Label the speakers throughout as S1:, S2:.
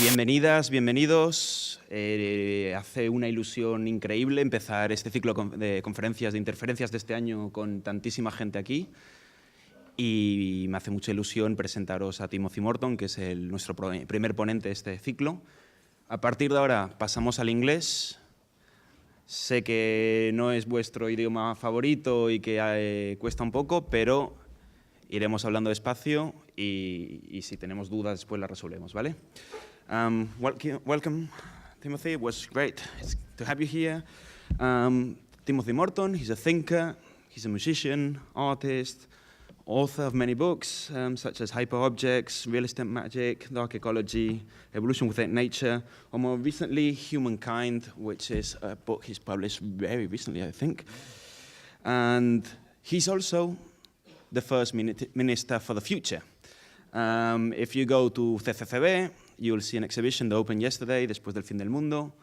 S1: Bienvenidas, bienvenidos. Hace una ilusión increíble empezar este ciclo de conferencias de interferencias de este año con tantísima gente aquí. Y me hace mucha ilusión presentaros a Timothy Morton, que es nuestro primer ponente de este ciclo. A partir de ahora pasamos al inglés. Sé que no es vuestro idioma favorito y que cuesta un poco, pero iremos hablando despacio y si tenemos dudas después las resolvemos, ¿vale? Welcome, Timothy. It was great to have you here. Timothy Morton, he's a thinker, he's a musician, artist, author of many books, such as Hyperobjects, Real Estate Magic, Dark Ecology, Evolution Within Nature, or more recently, Humankind, which is a book he's published very recently, I think. And he's also the first Minister for the Future. If you go to CCCB, you'll see an exhibition that opened yesterday, Después del Fin del Mundo,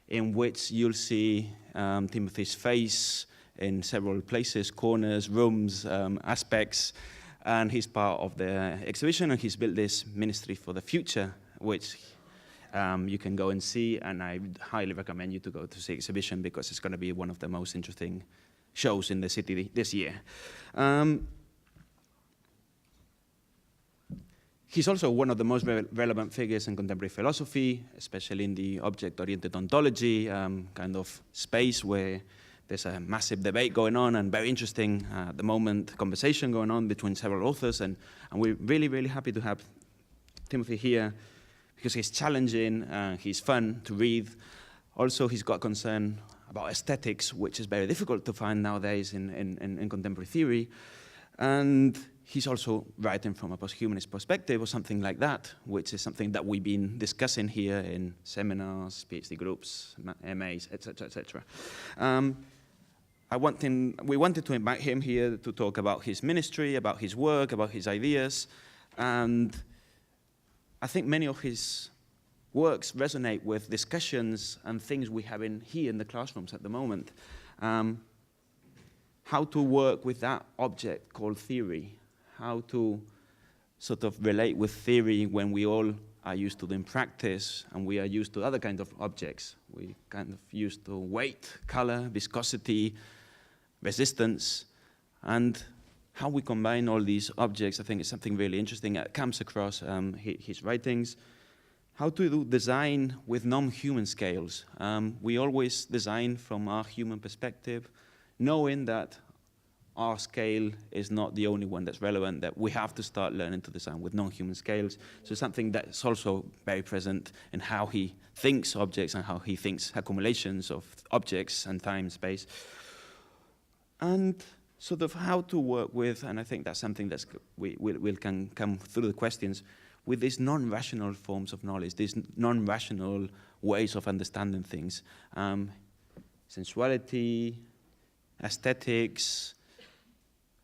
S1: in which you'll see Timothy's face in several places, corners, rooms, aspects, and he's part of the exhibition, and he's built this Ministry for the Future, which you can go and see, and I highly recommend you to go to see the exhibition because it's going to be one of the most interesting shows in the city this year. He's also one of the most relevant figures in contemporary philosophy, especially in the object-oriented ontology kind of space where there's a massive debate going on and very interesting, at the moment, conversation going on between several authors. And we're really, really happy to have Timothy here because he's challenging, he's fun to read. Also, he's got concern about aesthetics, which is very difficult to find nowadays in contemporary theory. And he's also writing from a post-humanist perspective or something like that, which is something that we've been discussing here in seminars, PhD groups, MAs, etc., etc. We wanted to invite him here to talk about his ministry, about his work, about his ideas, and I think many of his works resonate with discussions and things we have here in the classrooms at the moment. How to work with that object called theory, how to sort of relate with theory when we all are used to doing practice and we are used to other kinds of objects. We kind of used to weight, color, viscosity, resistance, and how we combine all these objects, I think is something really interesting that comes across his writings. How to do design with non-human scales. We always design from our human perspective, knowing that our scale is not the only one that's relevant, that we have to start learning to design with non-human scales. So something that's also very present in how he thinks objects and how he thinks accumulations of objects and time, space. And sort of how to work with, and I think that's something that can come through the questions, with these non-rational forms of knowledge, these non-rational ways of understanding things. Sensuality, aesthetics,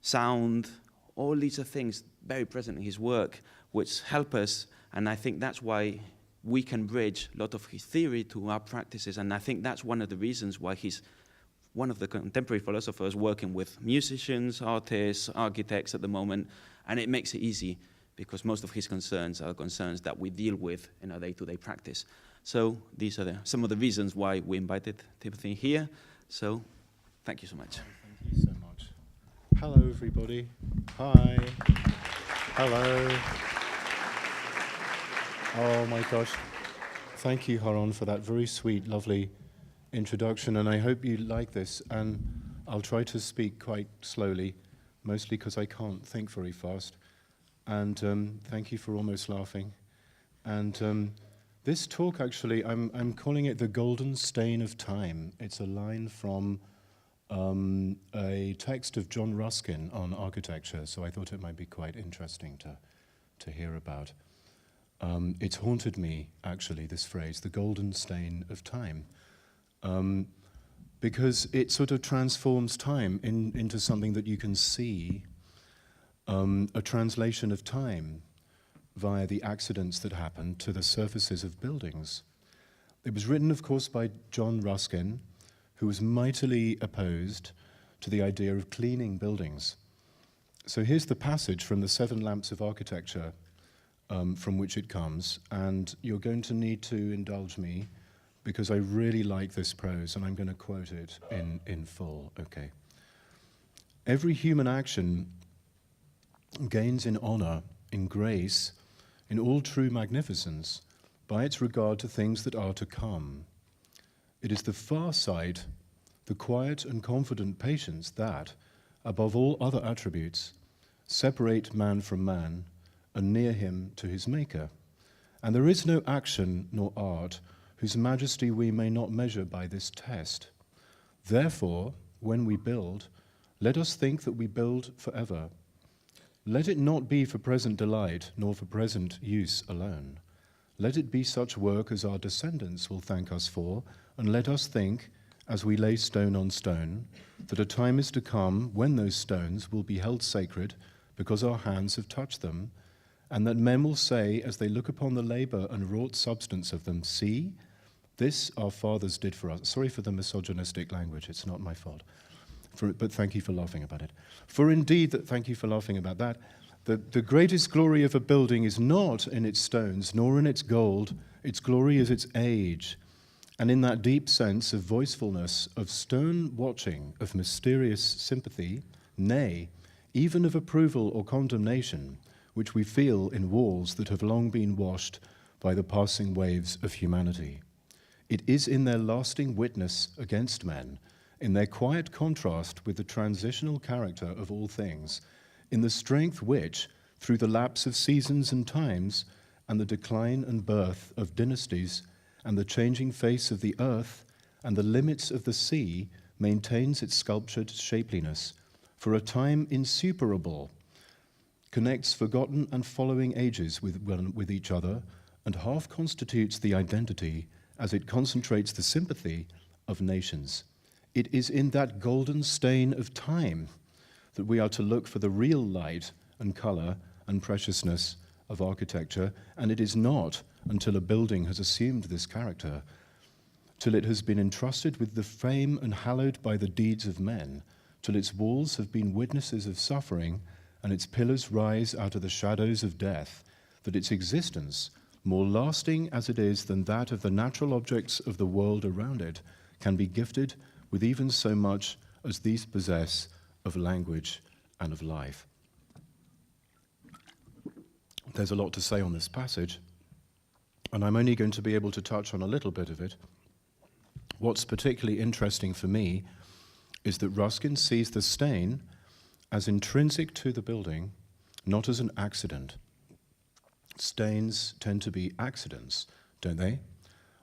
S1: sound, all these are things very present in his work which help us, and I think that's why we can bridge a lot of his theory to our practices, and I think that's one of the reasons why he's one of the contemporary philosophers working with musicians, artists, architects at the moment, and it makes it easy because most of his concerns are concerns that we deal with in our day-to-day practice. So these are some of the reasons why we invited Timothy here. So thank you so much.
S2: Thank you so much. Hello, everybody. Hi. Hello. Oh, my gosh. Thank you, Haron, for that very sweet, lovely introduction, and I hope you like this. And I'll try to speak quite slowly, mostly because I can't think very fast. And thank you for almost laughing. And this talk, actually, I'm calling it The Golden Stain of Time. It's a line from a text of John Ruskin on architecture, so I thought it might be quite interesting to hear about. It's haunted me, actually, this phrase, the golden stain of time, because it sort of transforms time into something that you can see, a translation of time via the accidents that happen to the surfaces of buildings. It was written, of course, by John Ruskin, who was mightily opposed to the idea of cleaning buildings. So here's the passage from the Seven Lamps of Architecture, from which it comes, and you're going to need to indulge me because I really like this prose, and I'm going to quote it in full. Okay. Every human action gains in honor, in grace, in all true magnificence, by its regard to things that are to come. It is the far sight, the quiet and confident patience that, above all other attributes, separate man from man and near him to his Maker. And there is no action nor art whose majesty we may not measure by this test. Therefore, when we build, let us think that we build forever. Let it not be for present delight, nor for present use alone. Let it be such work as our descendants will thank us for, and let us think, as we lay stone on stone, that a time is to come when those stones will be held sacred because our hands have touched them, and that men will say, as they look upon the labor and wrought substance of them, see, this our fathers did for us. Sorry for the misogynistic language, it's not my fault. But thank you for laughing about it. For indeed, thank you for laughing about that. The greatest glory of a building is not in its stones, nor in its gold. Its glory is its age. And in that deep sense of voicefulness, of stern watching, of mysterious sympathy, nay, even of approval or condemnation, which we feel in walls that have long been washed by the passing waves of humanity. It is in their lasting witness against men, in their quiet contrast with the transitional character of all things, in the strength which, through the lapse of seasons and times, and the decline and birth of dynasties, and the changing face of the earth, and the limits of the sea, maintains its sculptured shapeliness, for a time insuperable, connects forgotten and following ages with each other, and half constitutes the identity as it concentrates the sympathy of nations. It is in that golden stain of time that we are to look for the real light and color and preciousness of architecture, and it is not until a building has assumed this character, till it has been entrusted with the fame and hallowed by the deeds of men, till its walls have been witnesses of suffering and its pillars rise out of the shadows of death, that its existence, more lasting as it is than that of the natural objects of the world around it, can be gifted with even so much as these possess of language and of life. There's a lot to say on this passage, and I'm only going to be able to touch on a little bit of it. What's particularly interesting for me is that Ruskin sees the stain as intrinsic to the building, not as an accident. Stains tend to be accidents, don't they?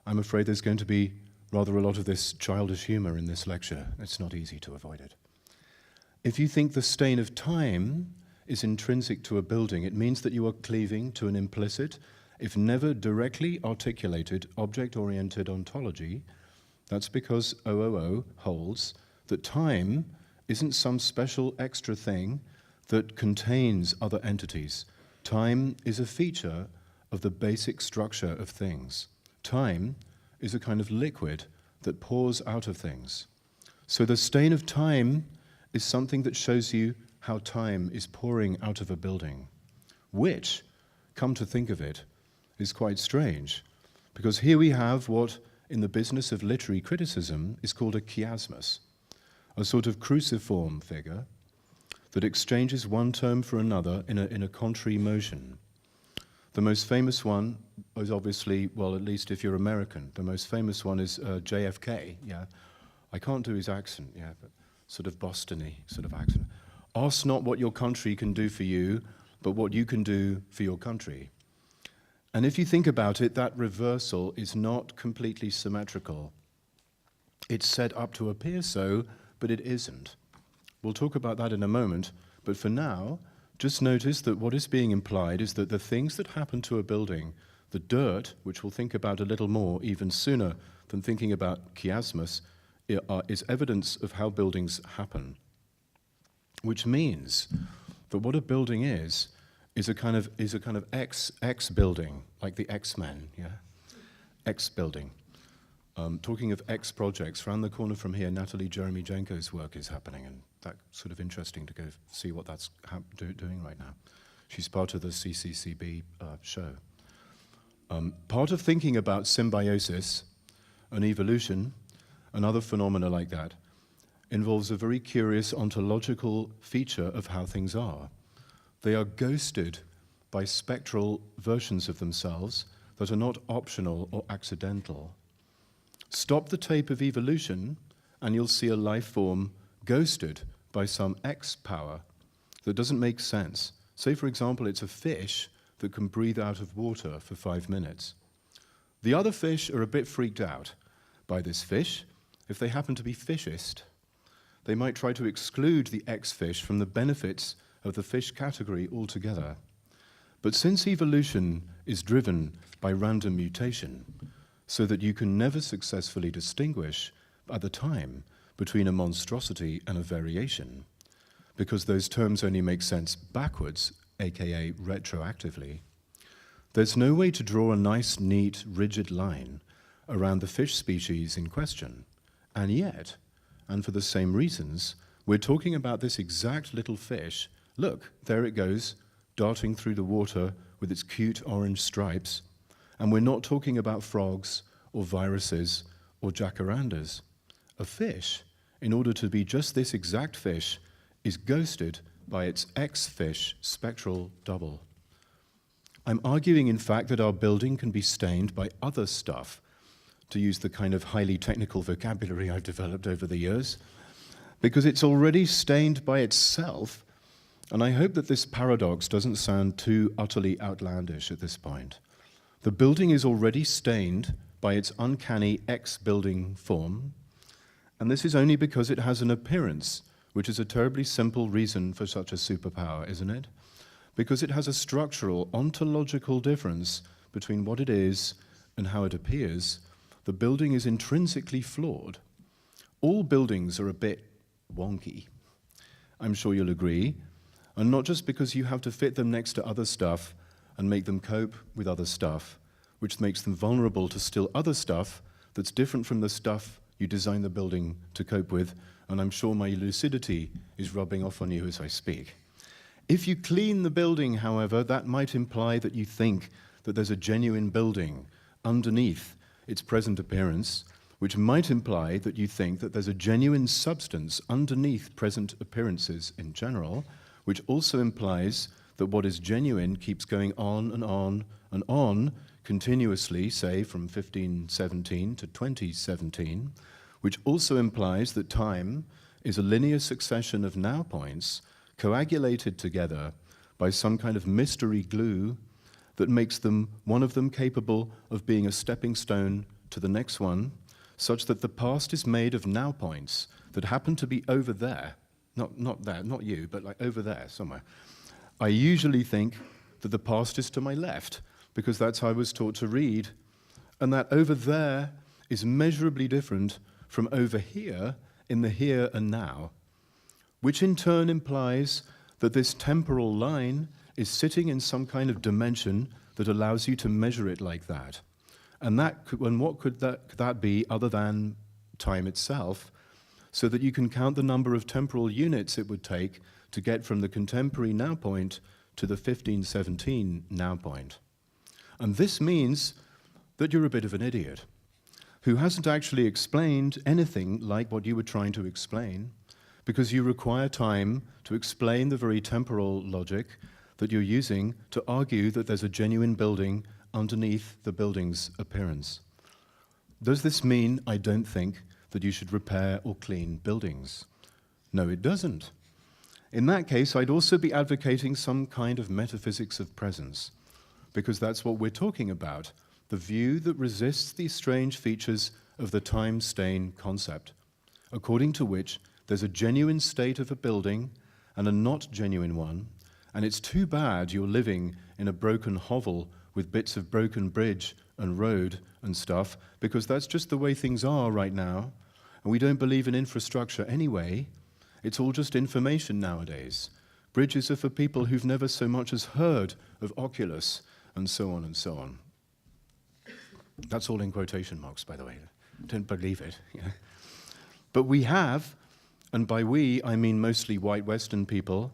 S2: I'm afraid there's going to be rather a lot of this childish humor in this lecture. It's not easy to avoid it. If you think the stain of time is intrinsic to a building, it means that you are cleaving to an implicit, if never directly articulated, object-oriented ontology. That's because OOO holds that time isn't some special extra thing that contains other entities. Time is a feature of the basic structure of things. Time is a kind of liquid that pours out of things. So the stain of time is something that shows you how time is pouring out of a building, which, come to think of it, is quite strange, because here we have what, in the business of literary criticism, is called a chiasmus, a sort of cruciform figure that exchanges one term for another in a contrary motion. The most famous one is obviously, well, at least if you're American, the most famous one is JFK, yeah. I can't do his accent, yeah, but sort of Boston-y sort of accent. Ask not what your country can do for you, but what you can do for your country. And if you think about it, that reversal is not completely symmetrical. It's set up to appear so, but it isn't. We'll talk about that in a moment, but for now, just notice that what is being implied is that the things that happen to a building, the dirt, which we'll think about a little more even sooner than thinking about chiasmus, is evidence of how buildings happen. Which means that what a building is a kind of X building, like the X-Men, yeah? X building. Talking of X projects, around the corner from here, Natalie Jeremy-Jenko's work is happening, and that's sort of interesting to go see what that's doing right now. She's part of the CCCB show. Part of thinking about symbiosis and evolution and other phenomena like that involves a very curious ontological feature of how things are. They are ghosted by spectral versions of themselves that are not optional or accidental. Stop the tape of evolution and you'll see a life form ghosted by some X power that doesn't make sense. Say, for example, it's a fish that can breathe out of water for 5 minutes. The other fish are a bit freaked out by this fish. If they happen to be fishist, they might try to exclude the X fish from the benefits of the fish category altogether. But since evolution is driven by random mutation, so that you can never successfully distinguish at the time between a monstrosity and a variation, because those terms only make sense backwards, aka retroactively, there's no way to draw a nice, neat, rigid line around the fish species in question. And yet, and for the same reasons, we're talking about this exact little fish. Look, there it goes, darting through the water with its cute orange stripes. And we're not talking about frogs or viruses or jacarandas. A fish, in order to be just this exact fish, is ghosted by its X-fish spectral double. I'm arguing, in fact, that our building can be stained by other stuff, to use the kind of highly technical vocabulary I've developed over the years, because it's already stained by itself, and I hope that this paradox doesn't sound too utterly outlandish at this point. The building is already stained by its uncanny X-building form, and this is only because it has an appearance, which is a terribly simple reason for such a superpower, isn't it? Because it has a structural, ontological difference between what it is and how it appears. The building is intrinsically flawed. All buildings are a bit wonky, I'm sure you'll agree, and not just because you have to fit them next to other stuff and make them cope with other stuff, which makes them vulnerable to still other stuff that's different from the stuff you design the building to cope with, and I'm sure my lucidity is rubbing off on you as I speak. If you clean the building, however, that might imply that you think that there's a genuine building underneath its present appearance, which might imply that you think that there's a genuine substance underneath present appearances in general, which also implies that what is genuine keeps going on and on and on continuously, say from 1517 to 2017, which also implies that time is a linear succession of now points coagulated together by some kind of mystery glue that makes them, one of them, capable of being a stepping stone to the next one, such that the past is made of now points that happen to be over there, not there, not you, but like over there somewhere. I usually think that the past is to my left, because that's how I was taught to read, and that over there is measurably different from over here in the here and now, which in turn implies that this temporal line is sitting in some kind of dimension that allows you to measure it like that. And what could that be other than time itself, so that you can count the number of temporal units it would take to get from the contemporary now point to the 1517 now point. And this means that you're a bit of an idiot who hasn't actually explained anything like what you were trying to explain, because you require time to explain the very temporal logic that you're using to argue that there's a genuine building underneath the building's appearance. Does this mean I don't think that you should repair or clean buildings? No, it doesn't. In that case, I'd also be advocating some kind of metaphysics of presence, because that's what we're talking about, the view that resists the strange features of the time stain concept, according to which there's a genuine state of a building and a not genuine one, and it's too bad you're living in a broken hovel with bits of broken bridge and road and stuff, because that's just the way things are right now, and we don't believe in infrastructure anyway. It's all just information nowadays. Bridges are for people who've never so much as heard of Oculus, and so on and so on. That's all in quotation marks, by the way. Don't believe it. But we have, and by we I mean mostly white Western people,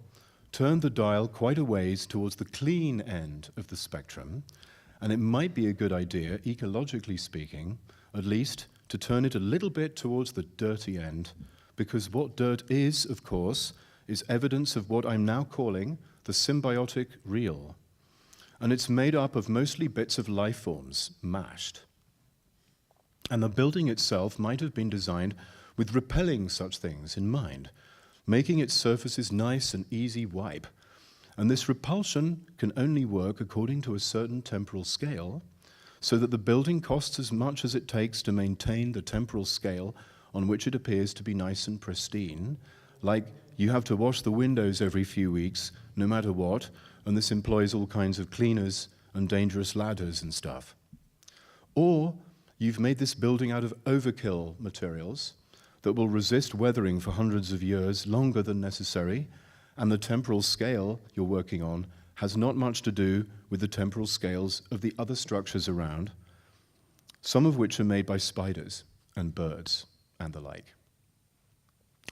S2: turn the dial quite a ways towards the clean end of the spectrum, and it might be a good idea, ecologically speaking, at least, to turn it a little bit towards the dirty end, because what dirt is, of course, is evidence of what I'm now calling the symbiotic real. And it's made up of mostly bits of life forms, mashed. And the building itself might have been designed with repelling such things in mind, making its surfaces nice and easy wipe. And this repulsion can only work according to a certain temporal scale, so that the building costs as much as it takes to maintain the temporal scale on which it appears to be nice and pristine, like you have to wash the windows every few weeks, no matter what, and this employs all kinds of cleaners and dangerous ladders and stuff. Or you've made this building out of overkill materials that will resist weathering for hundreds of years, longer than necessary, and the temporal scale you're working on has not much to do with the temporal scales of the other structures around, some of which are made by spiders and birds and the like.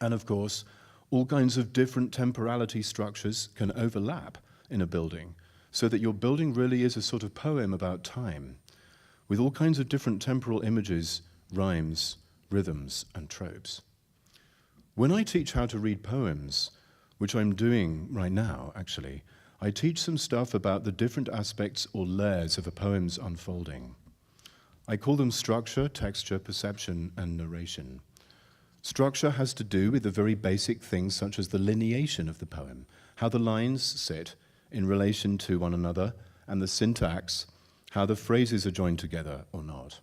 S2: And of course, all kinds of different temporality structures can overlap in a building, so that your building really is a sort of poem about time, with all kinds of different temporal images, rhymes, rhythms, and tropes. When I teach how to read poems, which I'm doing right now, actually, I teach some stuff about the different aspects or layers of a poem's unfolding. I call them structure, texture, perception, and narration. Structure has to do with the very basic things such as the lineation of the poem, how the lines sit in relation to one another, and the syntax, how the phrases are joined together or not.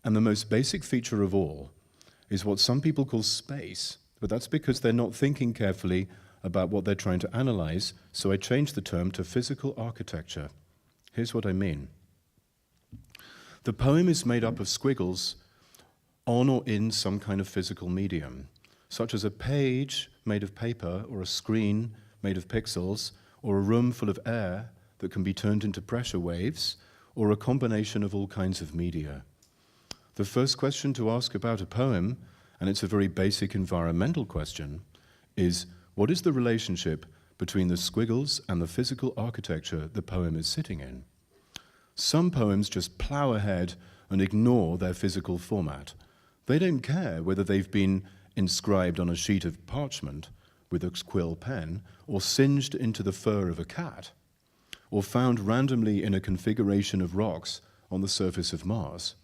S2: And the most basic feature of all is what some people call space, but that's because they're not thinking carefully about what they're trying to analyze, so I changed the term to physical architecture. Here's what I mean. The poem is made up of squiggles on or in some kind of physical medium, such as a page made of paper, or a screen made of pixels, or a room full of air that can be turned into pressure waves, or a combination of all kinds of media. The first question to ask about a poem, and it's a very basic environmental question, is what is the relationship between the squiggles and the physical architecture the poem is sitting in? Some poems just plow ahead and ignore their physical format. They don't care whether they've been inscribed on a sheet of parchment with a quill pen, or singed into the fur of a cat, or found randomly in a configuration of rocks on the surface of Mars.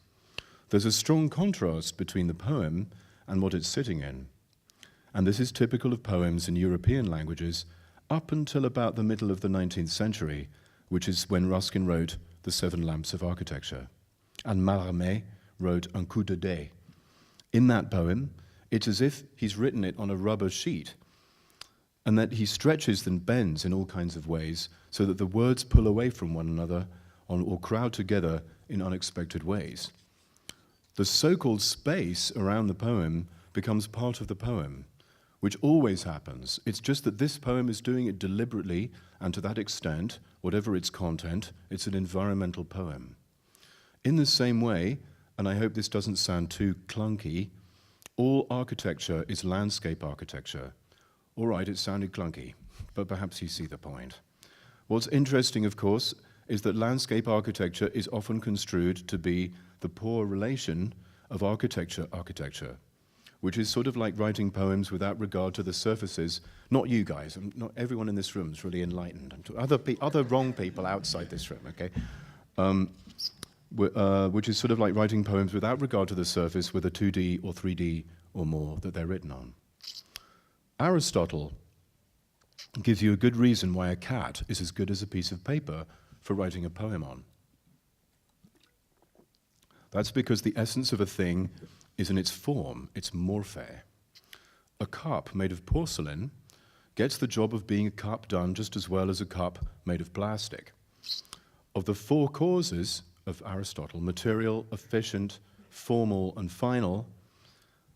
S2: There's a strong contrast between the poem and what it's sitting in. And this is typical of poems in European languages up until about the middle of the 19th century, which is when Ruskin wrote The Seven Lamps of Architecture, and Mallarmé wrote Un coup de dé. In that poem, it's as if he's written it on a rubber sheet, and that he stretches and bends in all kinds of ways so that the words pull away from one another or crowd together in unexpected ways. The so-called space around the poem becomes part of the poem, which always happens. It's just that this poem is doing it deliberately, and to that extent, whatever its content, it's an environmental poem. In the same way, and I hope this doesn't sound too clunky, all architecture is landscape architecture. All right, it sounded clunky, but perhaps you see the point. What's interesting, of course, is that landscape architecture is often construed to be the poor relation of architecture, which is sort of like writing poems without regard to the surfaces. Not you guys, not everyone in this room is really enlightened. Other wrong people outside this room, okay? Which is sort of like writing poems without regard to the surface, whether 2D or 3D or more that they're written on. Aristotle gives you a good reason why a cat is as good as a piece of paper for writing a poem on. That's because the essence of a thing is in its form, its morphe. A cup made of porcelain gets the job of being a cup done just as well as a cup made of plastic. Of the four causes of Aristotle, material, efficient, formal, and final,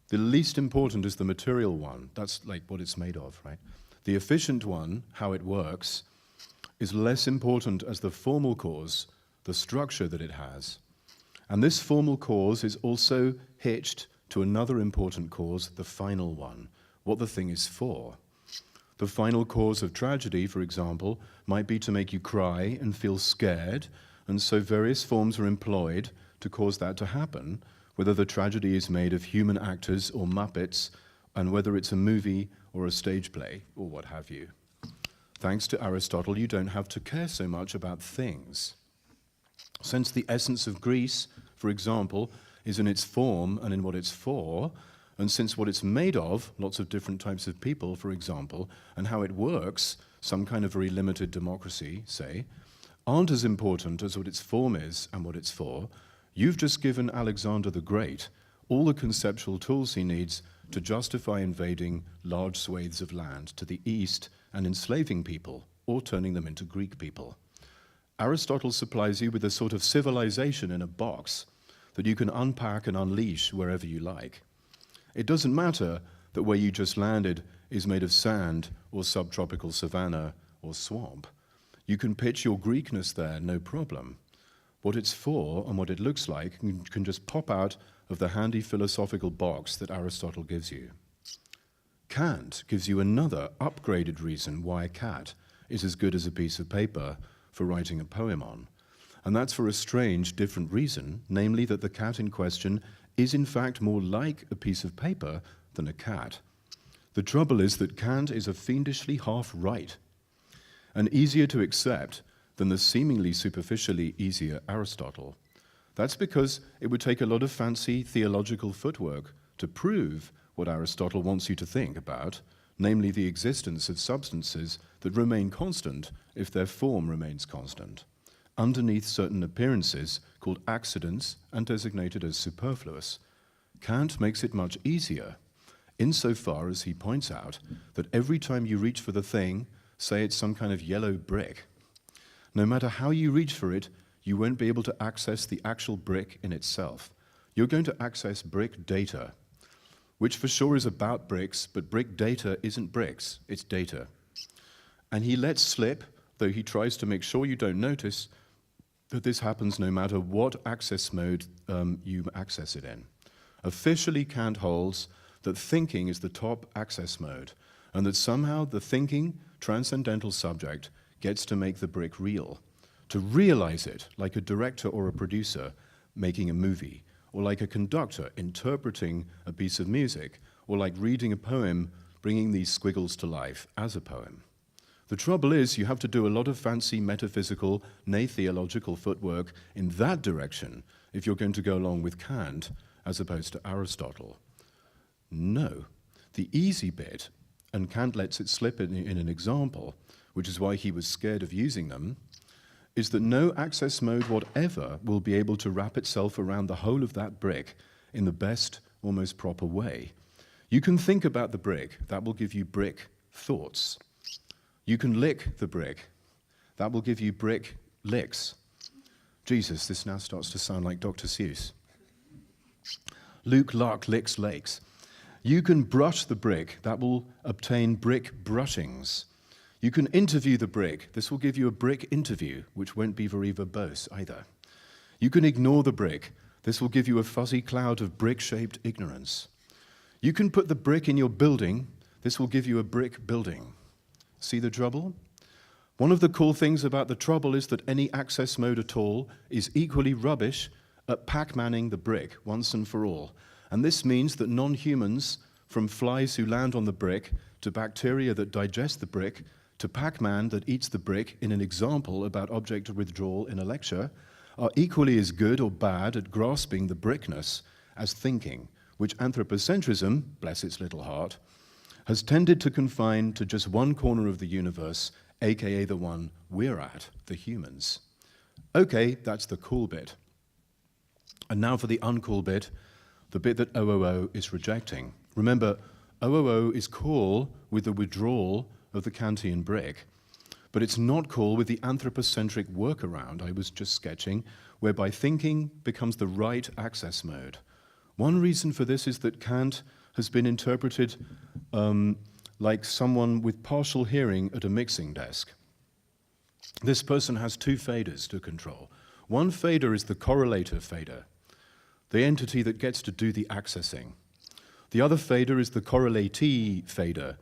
S2: the least important is the material one. That's like what it's made of, right? The efficient one, how it works, is less important as the formal cause, the structure that it has. And this formal cause is also hitched to another important cause, the final one, what the thing is for. The final cause of tragedy, for example, might be to make you cry and feel scared, and so various forms are employed to cause that to happen, whether the tragedy is made of human actors or Muppets, and whether it's a movie or a stage play or what have you. Thanks to Aristotle, you don't have to care so much about things. Since the essence of Greece, for example, is in its form and in what it's for, and since what it's made of, lots of different types of people, for example, and how it works, some kind of very limited democracy, say, aren't as important as what its form is and what it's for, you've just given Alexander the Great all the conceptual tools he needs to justify invading large swathes of land to the east and enslaving people, or turning them into Greek people. Aristotle supplies you with a sort of civilization in a box that you can unpack and unleash wherever you like. It doesn't matter that where you just landed is made of sand or subtropical savanna or swamp. You can pitch your Greekness there, no problem. What it's for and what it looks like can just pop out of the handy philosophical box that Aristotle gives you. Kant gives you another upgraded reason why a cat is as good as a piece of paper for writing a poem on. And that's for a strange, different reason, namely that the cat in question is in fact more like a piece of paper than a cat. The trouble is that Kant is a fiendishly half right, and easier to accept than the seemingly superficially easier Aristotle. That's because it would take a lot of fancy theological footwork to prove what Aristotle wants you to think about, namely the existence of substances that remain constant if their form remains constant, underneath certain appearances called accidents and designated as superfluous. Kant makes it much easier, insofar as he points out that every time you reach for the thing, say it's some kind of yellow brick, no matter how you reach for it, you won't be able to access the actual brick in itself. You're going to access brick data, which for sure is about bricks, but brick data isn't bricks, it's data. And he lets slip, though he tries to make sure you don't notice, that this happens no matter what access mode you access it in. Officially, Kant holds that thinking is the top access mode, and that somehow the thinking, transcendental subject gets to make the brick real, to realize it like a director or a producer making a movie, or like a conductor interpreting a piece of music, or like reading a poem, bringing these squiggles to life as a poem. The trouble is you have to do a lot of fancy metaphysical, nay theological footwork in that direction if you're going to go along with Kant as opposed to Aristotle. No, the easy bit, and Kant lets it slip in an example, which is why he was scared of using them, is that no access mode whatever will be able to wrap itself around the whole of that brick in the best or most proper way. You can think about the brick, that will give you brick thoughts. You can lick the brick, that will give you brick licks. Jesus, this now starts to sound like Dr. Seuss. Luke Lark licks lakes. You can brush the brick, that will obtain brick brushings. You can interview the brick. This will give you a brick interview, which won't be very verbose either. You can ignore the brick. This will give you a fuzzy cloud of brick-shaped ignorance. You can put the brick in your building. This will give you a brick building. See the trouble? One of the cool things about the trouble is that any access mode at all is equally rubbish at Pac-Manning the brick once and for all. And this means that non-humans, from flies who land on the brick, to bacteria that digest the brick, to Pac-Man that eats the brick in an example about object withdrawal in a lecture, are equally as good or bad at grasping the brickness as thinking, which anthropocentrism, bless its little heart, has tended to confine to just one corner of the universe, aka the one we're at, the humans. Okay, that's the cool bit. And now for the uncool bit, the bit that OOO is rejecting. Remember, OOO is cool with the withdrawal of the Kantian brick, but it's not cool with the anthropocentric workaround I was just sketching, whereby thinking becomes the right access mode. One reason for this is that Kant has been interpreted like someone with partial hearing at a mixing desk. This person has two faders to control. One fader is the correlator fader, the entity that gets to do the accessing. The other fader is the correlatee fader,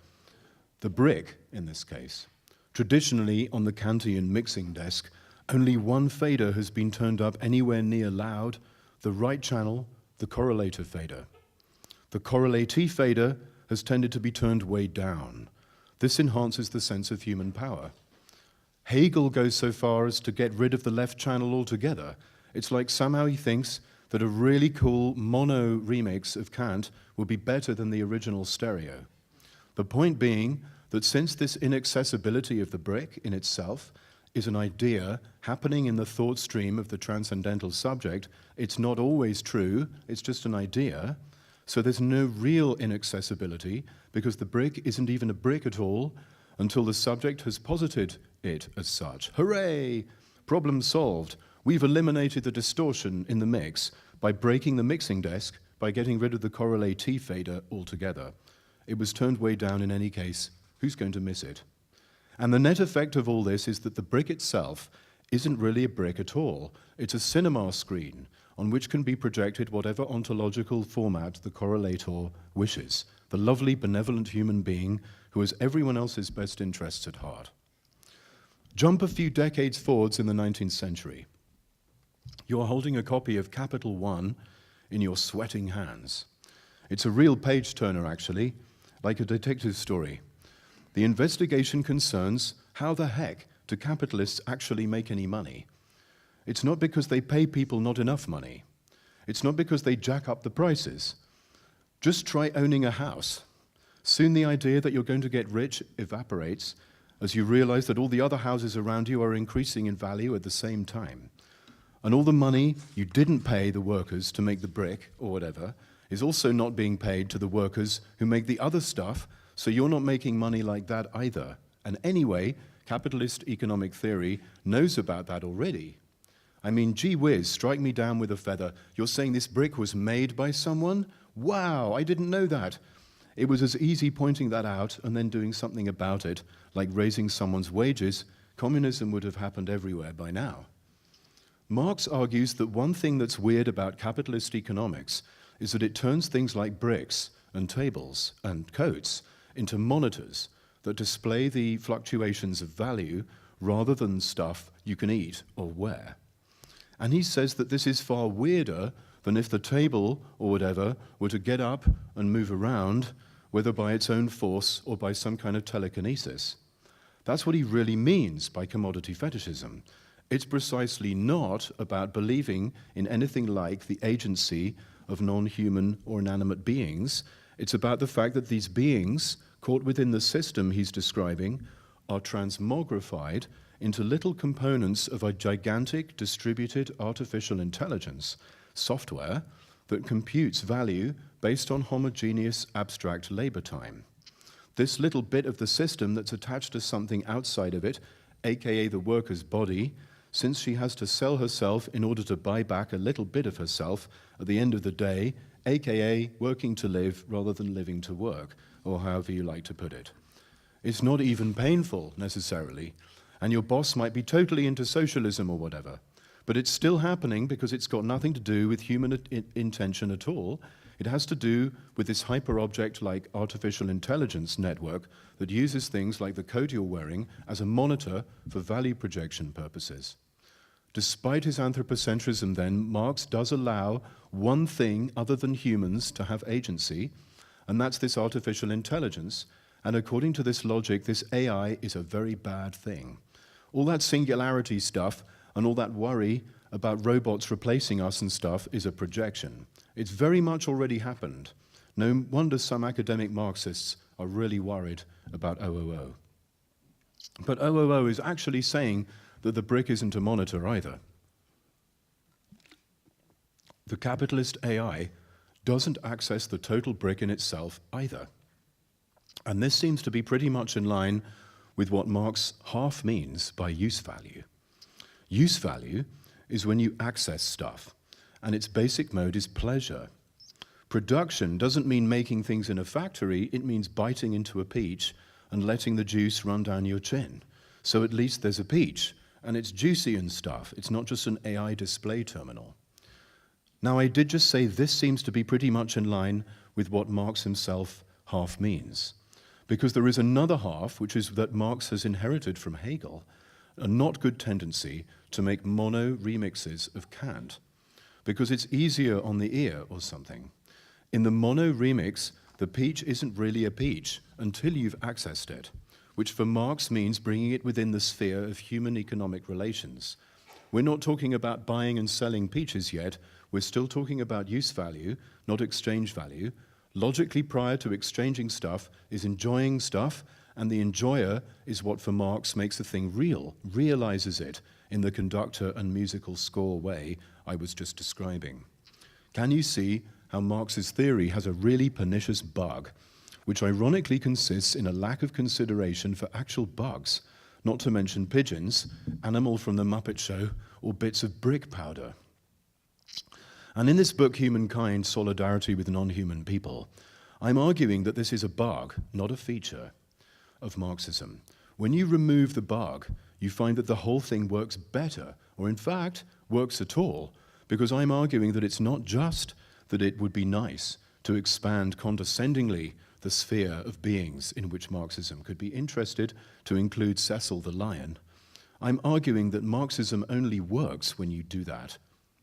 S2: the brick in this case. Traditionally, on the Kantian mixing desk, only one fader has been turned up anywhere near loud, the right channel, the correlator fader. The correlatee fader has tended to be turned way down. This enhances the sense of human power. Hegel goes so far as to get rid of the left channel altogether. It's like somehow he thinks that a really cool mono remix of Kant will be better than the original stereo. The point being that since this inaccessibility of the brick in itself is an idea happening in the thought stream of the transcendental subject, it's not always true, it's just an idea. So there's no real inaccessibility because the brick isn't even a brick at all until the subject has posited it as such. Hooray! Problem solved. We've eliminated the distortion in the mix by breaking the mixing desk, by getting rid of the correlatee fader altogether. It was turned way down in any case. Who's going to miss it? And the net effect of all this is that the brick itself isn't really a brick at all. It's a cinema screen on which can be projected whatever ontological format the correlator wishes, the lovely, benevolent human being who has everyone else's best interests at heart. Jump a few decades forwards in the 19th century. You're holding a copy of Capital One in your sweating hands. It's a real page-turner, actually, like a detective story. The investigation concerns how the heck do capitalists actually make any money? It's not because they pay people not enough money. It's not because they jack up the prices. Just try owning a house. Soon the idea that you're going to get rich evaporates as you realize that all the other houses around you are increasing in value at the same time. And all the money you didn't pay the workers to make the brick or whatever is also not being paid to the workers who make the other stuff, so you're not making money like that either. And anyway, capitalist economic theory knows about that already. I mean, gee whiz, strike me down with a feather. You're saying this brick was made by someone? Wow, I didn't know that. It was as easy pointing that out and then doing something about it, like raising someone's wages. Communism would have happened everywhere by now. Marx argues that one thing that's weird about capitalist economics is that it turns things like bricks and tables and coats into monitors that display the fluctuations of value rather than stuff you can eat or wear. And he says that this is far weirder than if the table or whatever were to get up and move around, whether by its own force or by some kind of telekinesis. That's what he really means by commodity fetishism. It's precisely not about believing in anything like the agency of non-human or inanimate beings. It's about the fact that these beings, caught within the system he's describing, are transmogrified into little components of a gigantic distributed artificial intelligence, software, that computes value based on homogeneous abstract labor time. This little bit of the system that's attached to something outside of it, aka the worker's body, since she has to sell herself in order to buy back a little bit of herself at the end of the day, aka working to live rather than living to work, or however you like to put it. It's not even painful, necessarily, and your boss might be totally into socialism or whatever, but it's still happening because it's got nothing to do with human intention at all. It has to do with this hyper-object-like artificial intelligence network that uses things like the coat you're wearing as a monitor for value projection purposes. Despite his anthropocentrism then, Marx does allow one thing other than humans to have agency, and that's this artificial intelligence. And according to this logic, this AI is a very bad thing. All that singularity stuff and all that worry about robots replacing us and stuff is a projection. It's very much already happened. No wonder some academic Marxists are really worried about OOO. But OOO is actually saying that the brick isn't a monitor either. The capitalist AI doesn't access the total brick in itself either. And this seems to be pretty much in line with what Marx half means by use value. Use value is when you access stuff, and its basic mode is pleasure. Production doesn't mean making things in a factory, it means biting into a peach and letting the juice run down your chin. So at least there's a peach, and it's juicy and stuff. It's not just an AI display terminal. Now, I did just say this seems to be pretty much in line with what Marx himself half means. Because there is another half, which is that Marx has inherited from Hegel, a not good tendency to make mono remixes of Kant, because it's easier on the ear or something. In the mono remix, the peach isn't really a peach until you've accessed it, which for Marx means bringing it within the sphere of human economic relations. We're not talking about buying and selling peaches yet. We're still talking about use value, not exchange value. Logically, prior to exchanging stuff is enjoying stuff, and the enjoyer is what for Marx makes a thing real, realizes it in the conductor and musical score way I was just describing. Can you see how Marx's theory has a really pernicious bug, which ironically consists in a lack of consideration for actual bugs, not to mention pigeons, Animal from the Muppet Show, or bits of brick powder? And in this book, Humankind, Solidarity with Non-Human People, I'm arguing that this is a bug, not a feature, of Marxism. When you remove the bug, you find that the whole thing works better, or in fact, works at all, because I'm arguing that it's not just that it would be nice to expand condescendingly the sphere of beings in which Marxism could be interested to include Cecil the lion. I'm arguing that Marxism only works when you do that.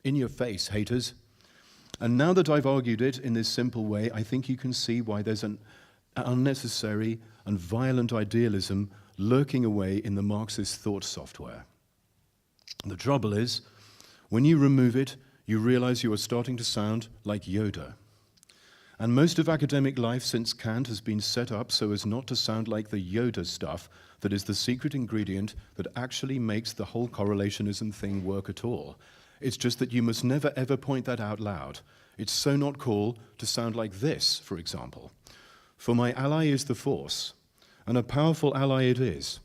S2: In your face, haters. And now that I've argued it in this simple way, I think you can see why there's an unnecessary and violent idealism lurking away in the Marxist thought software. The trouble is, when you remove it, you realize you are starting to sound like Yoda. And most of academic life since Kant has been set up so as not to sound like the Yoda stuff that is the secret ingredient that actually makes the whole correlationism thing work at all. It's just that you must never ever point that out loud. It's so not cool to sound like this, for example. For my ally is the force, and a powerful ally it is.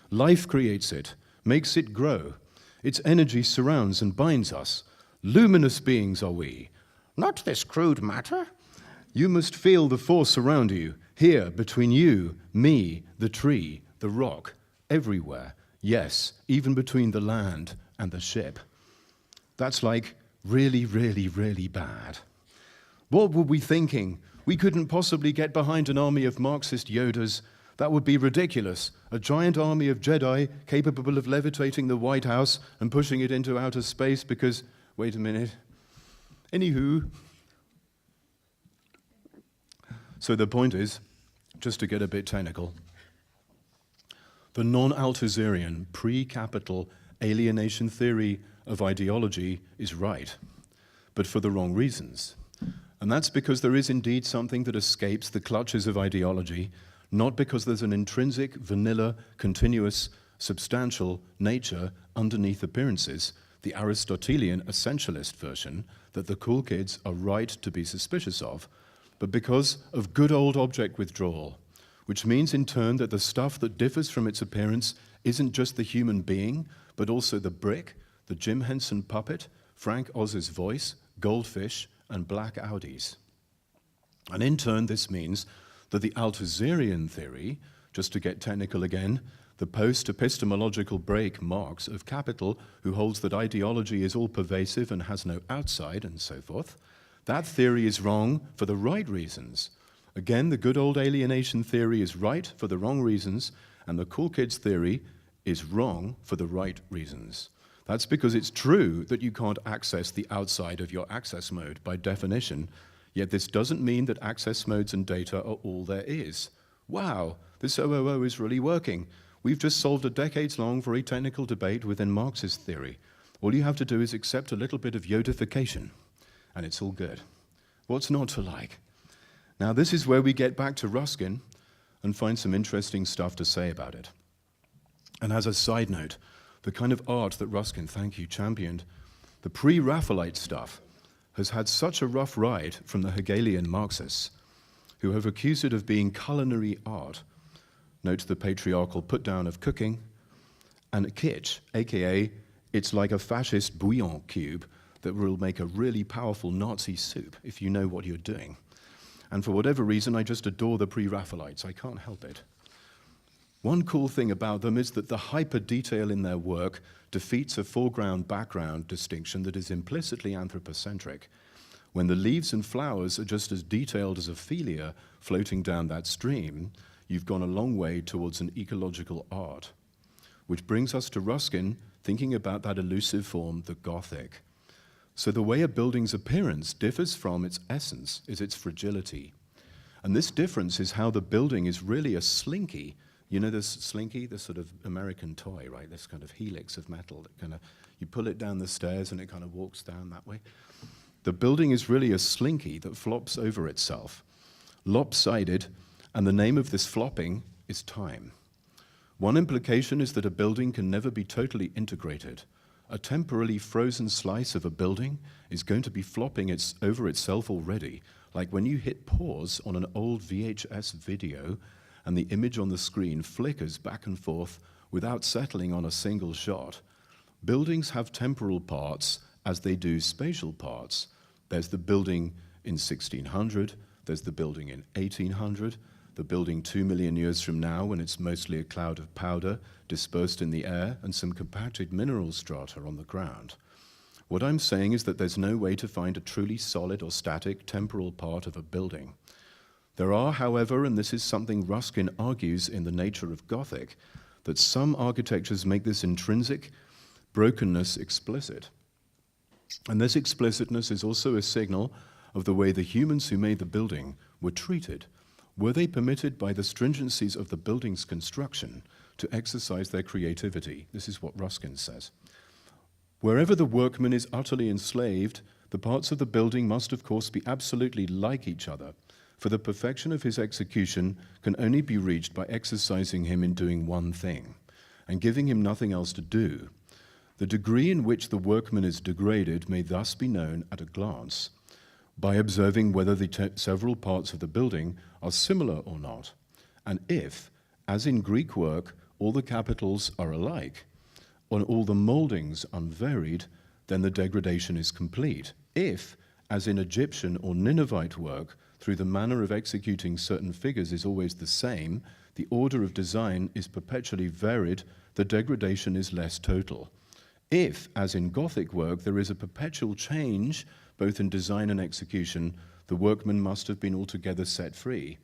S2: Life creates it, makes it grow. Its energy surrounds and binds us. Luminous beings are we, not this crude matter. You must feel the force around you, here, between you, me, the tree, the rock, everywhere. Yes, even between the land and the ship. That's like really, really, really bad. What were we thinking? We couldn't possibly get behind an army of Marxist Yodas. That would be ridiculous. A giant army of Jedi capable of levitating the White House and pushing it into outer space because, wait a minute. Anywho. So the point is, just to get a bit technical, the non-Althusserian pre-capital alienation theory of ideology is right, but for the wrong reasons. And that's because there is indeed something that escapes the clutches of ideology, not because there's an intrinsic, vanilla, continuous, substantial nature underneath appearances, the Aristotelian essentialist version that the cool kids are right to be suspicious of, but because of good old object withdrawal, which means in turn that the stuff that differs from its appearance isn't just the human being, but also the brick, the Jim Henson puppet, Frank Oz's voice, goldfish, and black Audis. And in turn, this means that the Althusserian theory, just to get technical again, the post-epistemological break Marx of Capital, who holds that ideology is all pervasive and has no outside and so forth, that theory is wrong for the right reasons. Again, the good old alienation theory is right for the wrong reasons, and the cool kids theory is wrong for the right reasons. That's because it's true that you can't access the outside of your access mode by definition, yet this doesn't mean that access modes and data are all there is. Wow, this OOO is really working. We've just solved a decades-long, very technical debate within Marxist theory. All you have to do is accept a little bit of Yodification, and it's all good. What's not to like? Now, this is where we get back to Ruskin and find some interesting stuff to say about it. And as a side note, the kind of art that Ruskin, thank you, championed, the pre-Raphaelite stuff, has had such a rough ride from the Hegelian Marxists, who have accused it of being culinary art. Note the patriarchal put-down of cooking, and kitsch, aka it's like a fascist bouillon cube that will make a really powerful Nazi soup if you know what you're doing. And for whatever reason, I just adore the pre-Raphaelites. I can't help it. One cool thing about them is that the hyper-detail in their work defeats a foreground-background distinction that is implicitly anthropocentric. When the leaves and flowers are just as detailed as Ophelia floating down that stream, you've gone a long way towards an ecological art. Which brings us to Ruskin thinking about that elusive form, the Gothic. So the way a building's appearance differs from its essence is its fragility. And this difference is how the building is really a slinky. You know this slinky, this sort of American toy, right? This kind of helix of metal that kind of, you pull it down the stairs and it kind of walks down that way. The building is really a slinky that flops over itself, lopsided, and the name of this flopping is time. One implication is that a building can never be totally integrated. A temporarily frozen slice of a building is going to be flopping over itself already, like when you hit pause on an old VHS video and the image on the screen flickers back and forth without settling on a single shot. Buildings have temporal parts as they do spatial parts. There's the building in 1600, there's the building in 1800, the building 2 million years from now when it's mostly a cloud of powder dispersed in the air and some compacted mineral strata on the ground. What I'm saying is that there's no way to find a truly solid or static temporal part of a building. There are, however, and this is something Ruskin argues in The Nature of Gothic, that some architectures make this intrinsic brokenness explicit. And this explicitness is also a signal of the way the humans who made the building were treated. Were they permitted by the stringencies of the building's construction to exercise their creativity? This is what Ruskin says. Wherever the workman is utterly enslaved, the parts of the building must of course be absolutely like each other, for the perfection of his execution can only be reached by exercising him in doing one thing, and giving him nothing else to do. The degree in which the workman is degraded may thus be known at a glance, by observing whether the several parts of the building are similar or not, and if, as in Greek work, all the capitals are alike, and all the mouldings unvaried, then the degradation is complete. If, as in Egyptian or Ninevite work, through the manner of executing certain figures is always the same, the order of design is perpetually varied, the degradation is less total. If, as in Gothic work, there is a perpetual change, both in design and execution, the workman must have been altogether set free.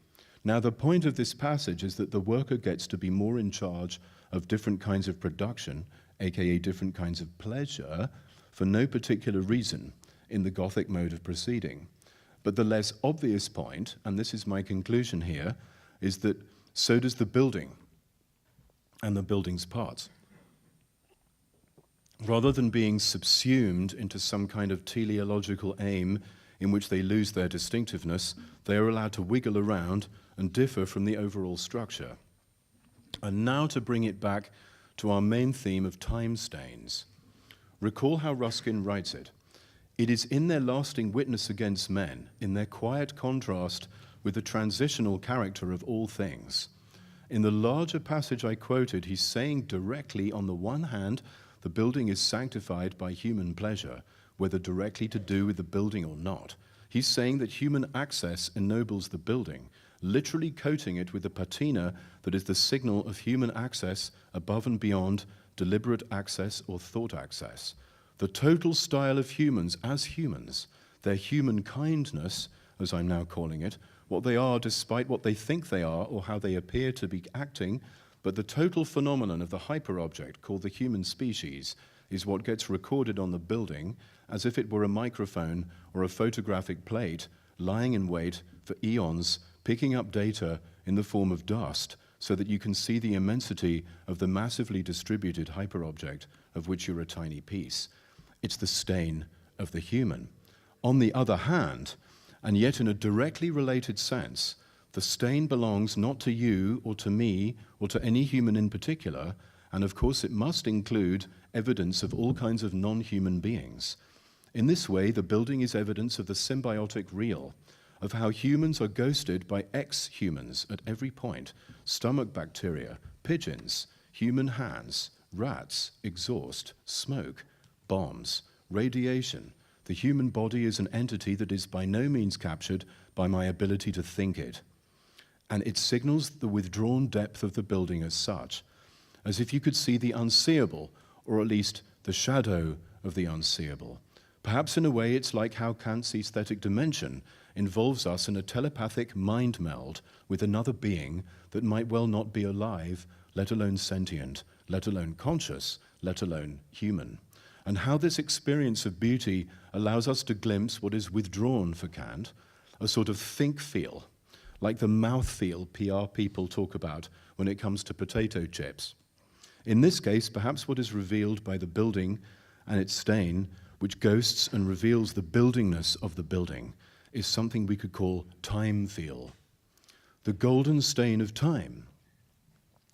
S2: Now, the point of this passage is that the worker gets to be more in charge of different kinds of production, aka different kinds of pleasure, for no particular reason in the Gothic mode of proceeding. But the less obvious point, and this is my conclusion here, is that so does the building and the building's parts. Rather than being subsumed into some kind of teleological aim in which they lose their distinctiveness, they are allowed to wiggle around and differ from the overall structure. And now to bring it back to our main theme of time stains. Recall how Ruskin writes it. It is in their lasting witness against men, in their quiet contrast with the transitional character of all things. In the larger passage I quoted, he's saying directly, on the one hand, the building is sanctified by human pleasure, whether directly to do with the building or not. He's saying that human access ennobles the building, literally coating it with the patina that is the signal of human access above and beyond deliberate access or thought access. The total style of humans as humans, their human kindness, as I'm now calling it, what they are despite what they think they are or how they appear to be acting, but the total phenomenon of the hyperobject called the human species is what gets recorded on the building as if it were a microphone or a photographic plate lying in wait for eons, picking up data in the form of dust so that you can see the immensity of the massively distributed hyperobject of which you're a tiny piece. It's the stain of the human. On the other hand, and yet in a directly related sense, the stain belongs not to you or to me or to any human in particular, and of course it must include evidence of all kinds of non-human beings. In this way, the building is evidence of the symbiotic real, of how humans are ghosted by ex-humans at every point, stomach bacteria, pigeons, human hands, rats, exhaust, smoke, bombs, radiation. The human body is an entity that is by no means captured by my ability to think it. And it signals the withdrawn depth of the building as such, as if you could see the unseeable, or at least the shadow of the unseeable. Perhaps in a way it's like how Kant's aesthetic dimension involves us in a telepathic mind meld with another being that might well not be alive, let alone sentient, let alone conscious, let alone human. And how this experience of beauty allows us to glimpse what is withdrawn for Kant, a sort of think feel, like the mouth feel PR people talk about when it comes to potato chips. In this case, perhaps what is revealed by the building and its stain, which ghosts and reveals the buildingness of the building, is something we could call time feel. The golden stain of time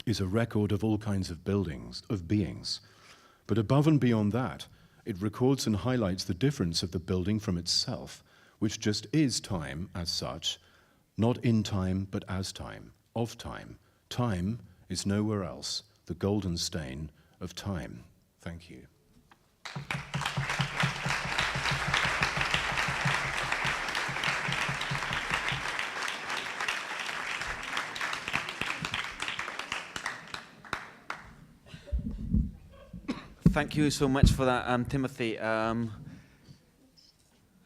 S2: is a record of all kinds of buildings, of beings. But above and beyond that, it records and highlights the difference of the building from itself, which just is time as such, not in time, but as time, of time. Time is nowhere else, the golden stain of time. Thank you.
S1: Thank you so much for that, Timothy. I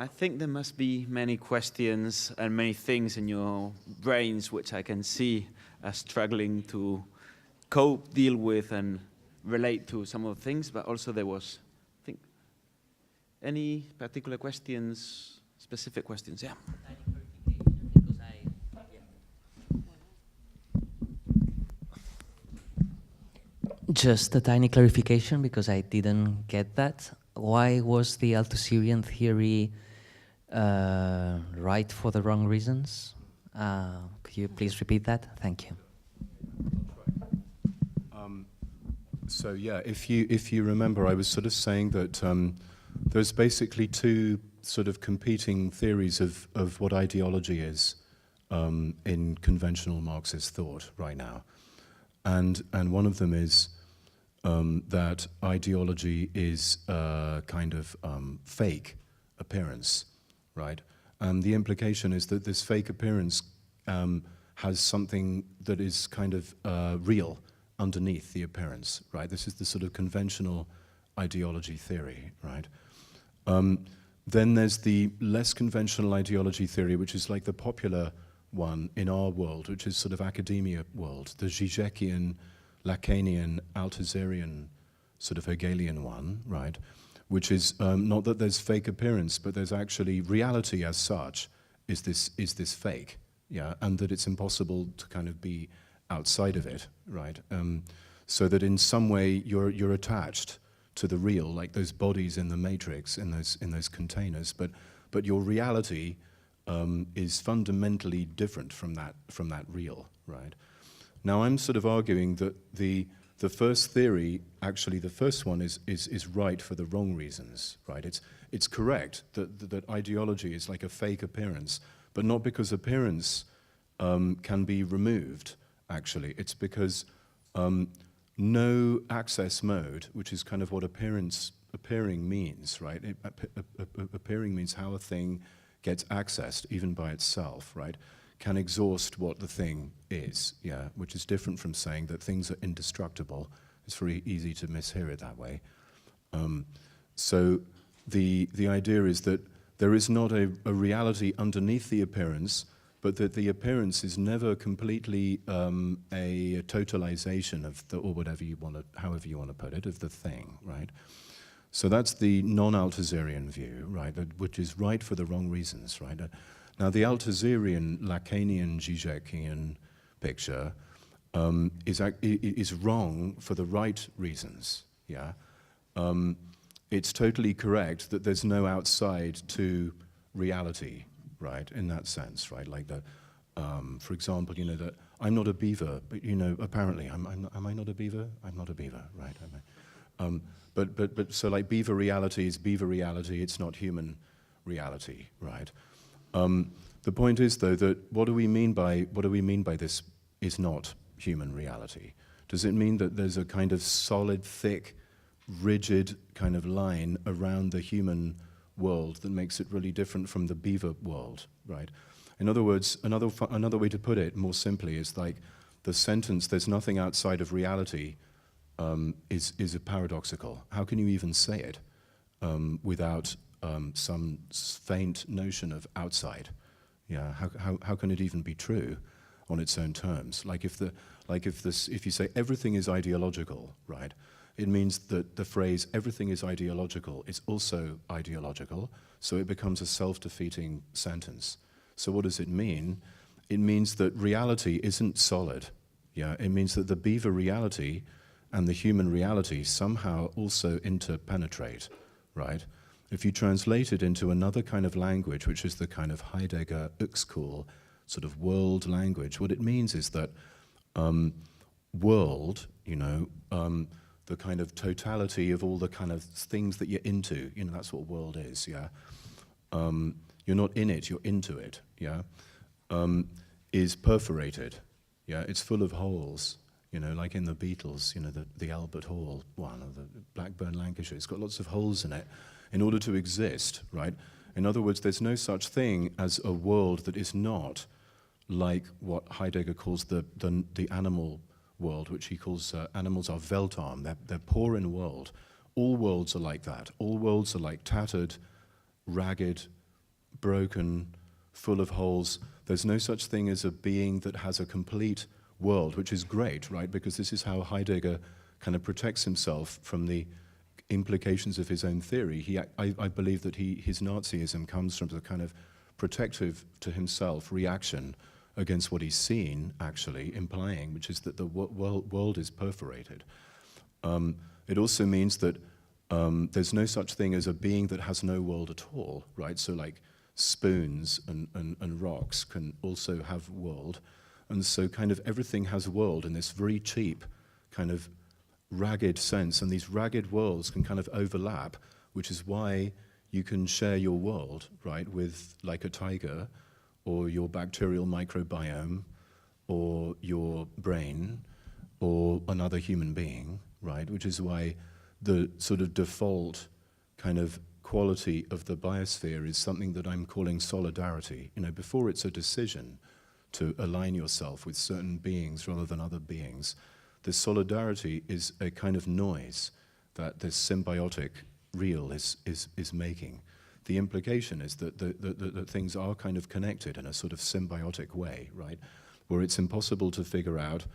S1: think there must be many questions and many things in your brains which I can see struggling to cope, deal with, and relate to some of the things, but also there was, I think, any particular questions, specific questions? Yeah.
S3: Just a tiny clarification, because I didn't get that. Why was the Althusserian theory right for the wrong reasons? Could you please repeat that? Thank you.
S2: So yeah, if you remember, I was sort of saying that there's basically two sort of competing theories of what ideology is in conventional Marxist thought right now, and one of them is that ideology is a kind of fake appearance, right? And the implication is that this fake appearance has something that is kind of real underneath the appearance, right? This is the sort of conventional ideology theory, right? Then there's the less conventional ideology theory, which is like the popular one in our world, which is sort of academia world, the Žižekian, Lacanian, Althusserian, sort of Hegelian one, right? Which is not that there's fake appearance, but there's actually reality as such is this fake, yeah, and that it's impossible to kind of be outside of it, right? So that in some way you're attached to the real, like those bodies in the matrix, in those containers, but your reality is fundamentally different from that real, right? Now I'm sort of arguing that the first theory, actually the first one is right for the wrong reasons, right? It's correct that ideology is like a fake appearance, but not because appearance can be removed, actually. It's because no access mode, which is kind of what appearing means, right? Appearing means how a thing gets accessed, even by itself, right? Can exhaust what the thing is, yeah, which is different from saying that things are indestructible. It's very easy to mishear it that way. So the idea is that there is not a reality underneath the appearance, but that the appearance is never completely a totalization of the, or whatever you want to, however you want to put it, of the thing, right? So that's the non-Althusserian view, right, which is right for the wrong reasons, right? Now, the Althusserian, Lacanian, Žižekian picture is wrong for the right reasons, yeah? It's totally correct that there's no outside to reality, right, in that sense, right? Like that, for example, you know, that I'm not a beaver, but, you know, apparently, am I not a beaver? I'm not a beaver, right? But so like beaver reality is beaver reality, it's not human reality, right? The point is, though, that what do we mean by this is not human reality? Does it mean that there's a kind of solid, thick, rigid kind of line around the human world that makes it really different from the beaver world, right? In other words, another way to put it more simply is like the sentence, there's nothing outside of reality, is a paradoxical. How can you even say it without some faint notion of outside, Yeah, how can it even be true on its own terms? If you say everything is ideological, right? It means that the phrase everything is ideological is also ideological, so it becomes a self-defeating sentence. So what does it mean? It means that reality isn't solid. Yeah, it means that the beaver reality and the human reality somehow also interpenetrate, right? If you translate it into another kind of language, which is the kind of Heidegger, Uexküll sort of world language, what it means is that world, the kind of totality of all the kind of things that you're into, that's what world is, yeah? You're not in it, you're into it, yeah? Is perforated, yeah? It's full of holes, like in the Beatles, the Albert Hall one, or the Blackburn, Lancashire. It's got lots of holes in it in order to exist, right? In other words, there's no such thing as a world that is not like what Heidegger calls the animal world, which he calls animals are Weltarm. They're poor in world. All worlds are like that. All worlds are like tattered, ragged, broken, full of holes. There's no such thing as a being that has a complete world, which is great, right? Because this is how Heidegger kind of protects himself from the implications of his own theory. I believe that his Nazism comes from the kind of protective to himself reaction against what he's seen, actually, implying, which is that the world is perforated. It also means that there's no such thing as a being that has no world at all, right? So like spoons and rocks can also have world. And so kind of everything has world in this very cheap kind of ragged sense, and these ragged worlds can kind of overlap, which is why you can share your world, right, with like a tiger, or your bacterial microbiome, or your brain, or another human being, right, which is why the sort of default kind of quality of the biosphere is something that I'm calling solidarity. Before it's a decision to align yourself with certain beings rather than other beings, this solidarity is a kind of noise that this symbiotic real is making. The implication is that that things are kind of connected in a sort of symbiotic way, right? Where it's impossible to figure out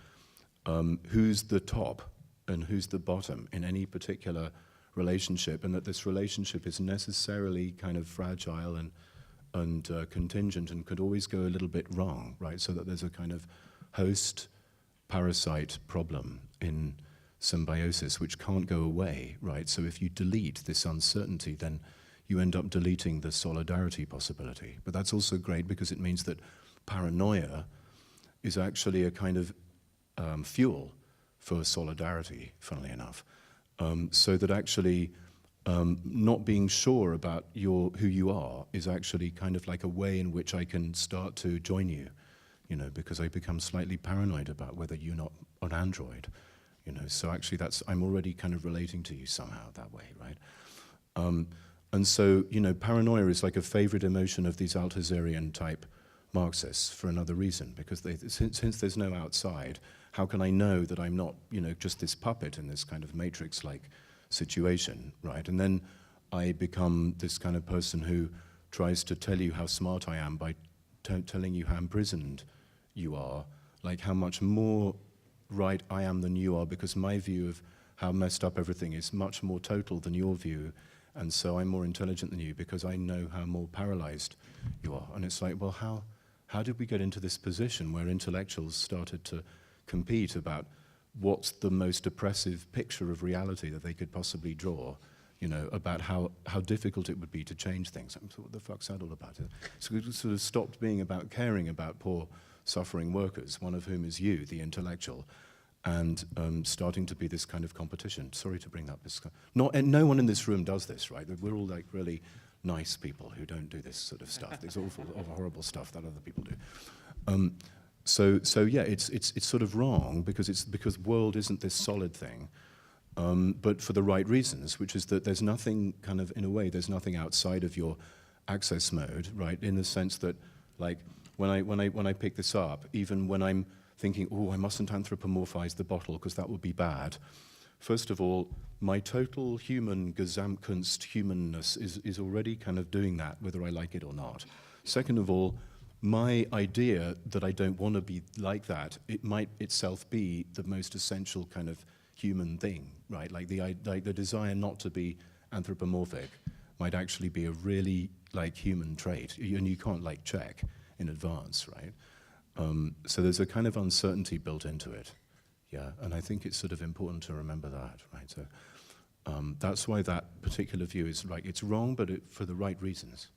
S2: who's the top and who's the bottom in any particular relationship, and that this relationship is necessarily kind of fragile and contingent and could always go a little bit wrong, right? So that there's a kind of host-parasite problem in symbiosis which can't go away, right? So if you delete this uncertainty, then you end up deleting the solidarity possibility. But that's also great because it means that paranoia is actually a kind of fuel for solidarity, funnily enough. So that actually not being sure about who you are is actually kind of like a way in which I can start to join you, because I become slightly paranoid about whether you're not an android, So actually I'm already kind of relating to you somehow that way, right? And so, paranoia is like a favorite emotion of these Althuserian type Marxists for another reason, because since there's no outside, how can I know that I'm not, just this puppet in this kind of matrix-like situation, right? And then I become this kind of person who tries to tell you how smart I am by telling you how imprisoned you are, like how much more right I am than you are, because my view of how messed up everything is much more total than your view, and so I'm more intelligent than you because I know how more paralyzed you are. And it's like, well, how did we get into this position where intellectuals started to compete about what's the most oppressive picture of reality that they could possibly draw, about how difficult it would be to change things? I thought, what the fuck's that all about? So it sort of stopped being about caring about poor, suffering workers, one of whom is you, the intellectual, and starting to be this kind of competition. Sorry to bring up this. No one in this room does this, right? We're all like really nice people who don't do this sort of stuff, this awful, horrible stuff that other people do. So yeah, it's sort of wrong because world isn't this solid thing, but for the right reasons, which is that there's nothing kind of, in a way, there's nothing outside of your access mode, right? In the sense that, like, when I pick this up, even when I'm thinking, oh, I mustn't anthropomorphize the bottle because that would be bad. First of all, my total human Gesamtkunst humanness is already kind of doing that, whether I like it or not. Second of all, my idea that I don't want to be like that, it might itself be the most essential kind of human thing, right? Like the desire not to be anthropomorphic might actually be a really like human trait, and you can't like check in advance, right? So there's a kind of uncertainty built into it, yeah, and I think it's sort of important to remember that, right? So that's why that particular view is like, it's wrong, but for the right reasons.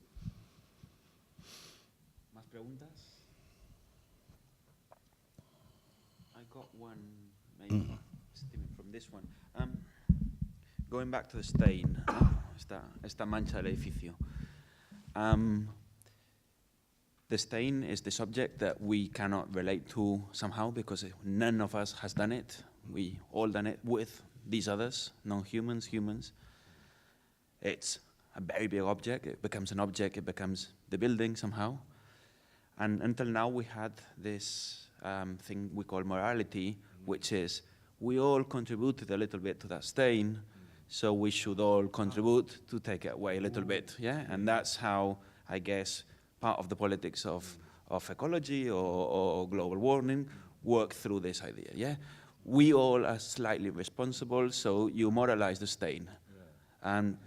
S1: ¿Más preguntas? I got one, maybe stemming from this one. Going back to the stain, esta mancha del edificio. The stain is the subject that we cannot relate to somehow because none of us has done it. We all done it with these others, non-humans, humans. It's a very big object. It becomes an object. It becomes the building somehow. And until now, we had this thing we call morality, which is we all contributed a little bit to that stain, so we should all contribute to take it away a little bit, yeah? And that's how, I guess, part of the politics of ecology or global warming work through this idea, yeah? We all are slightly responsible, so you moralize the stain. And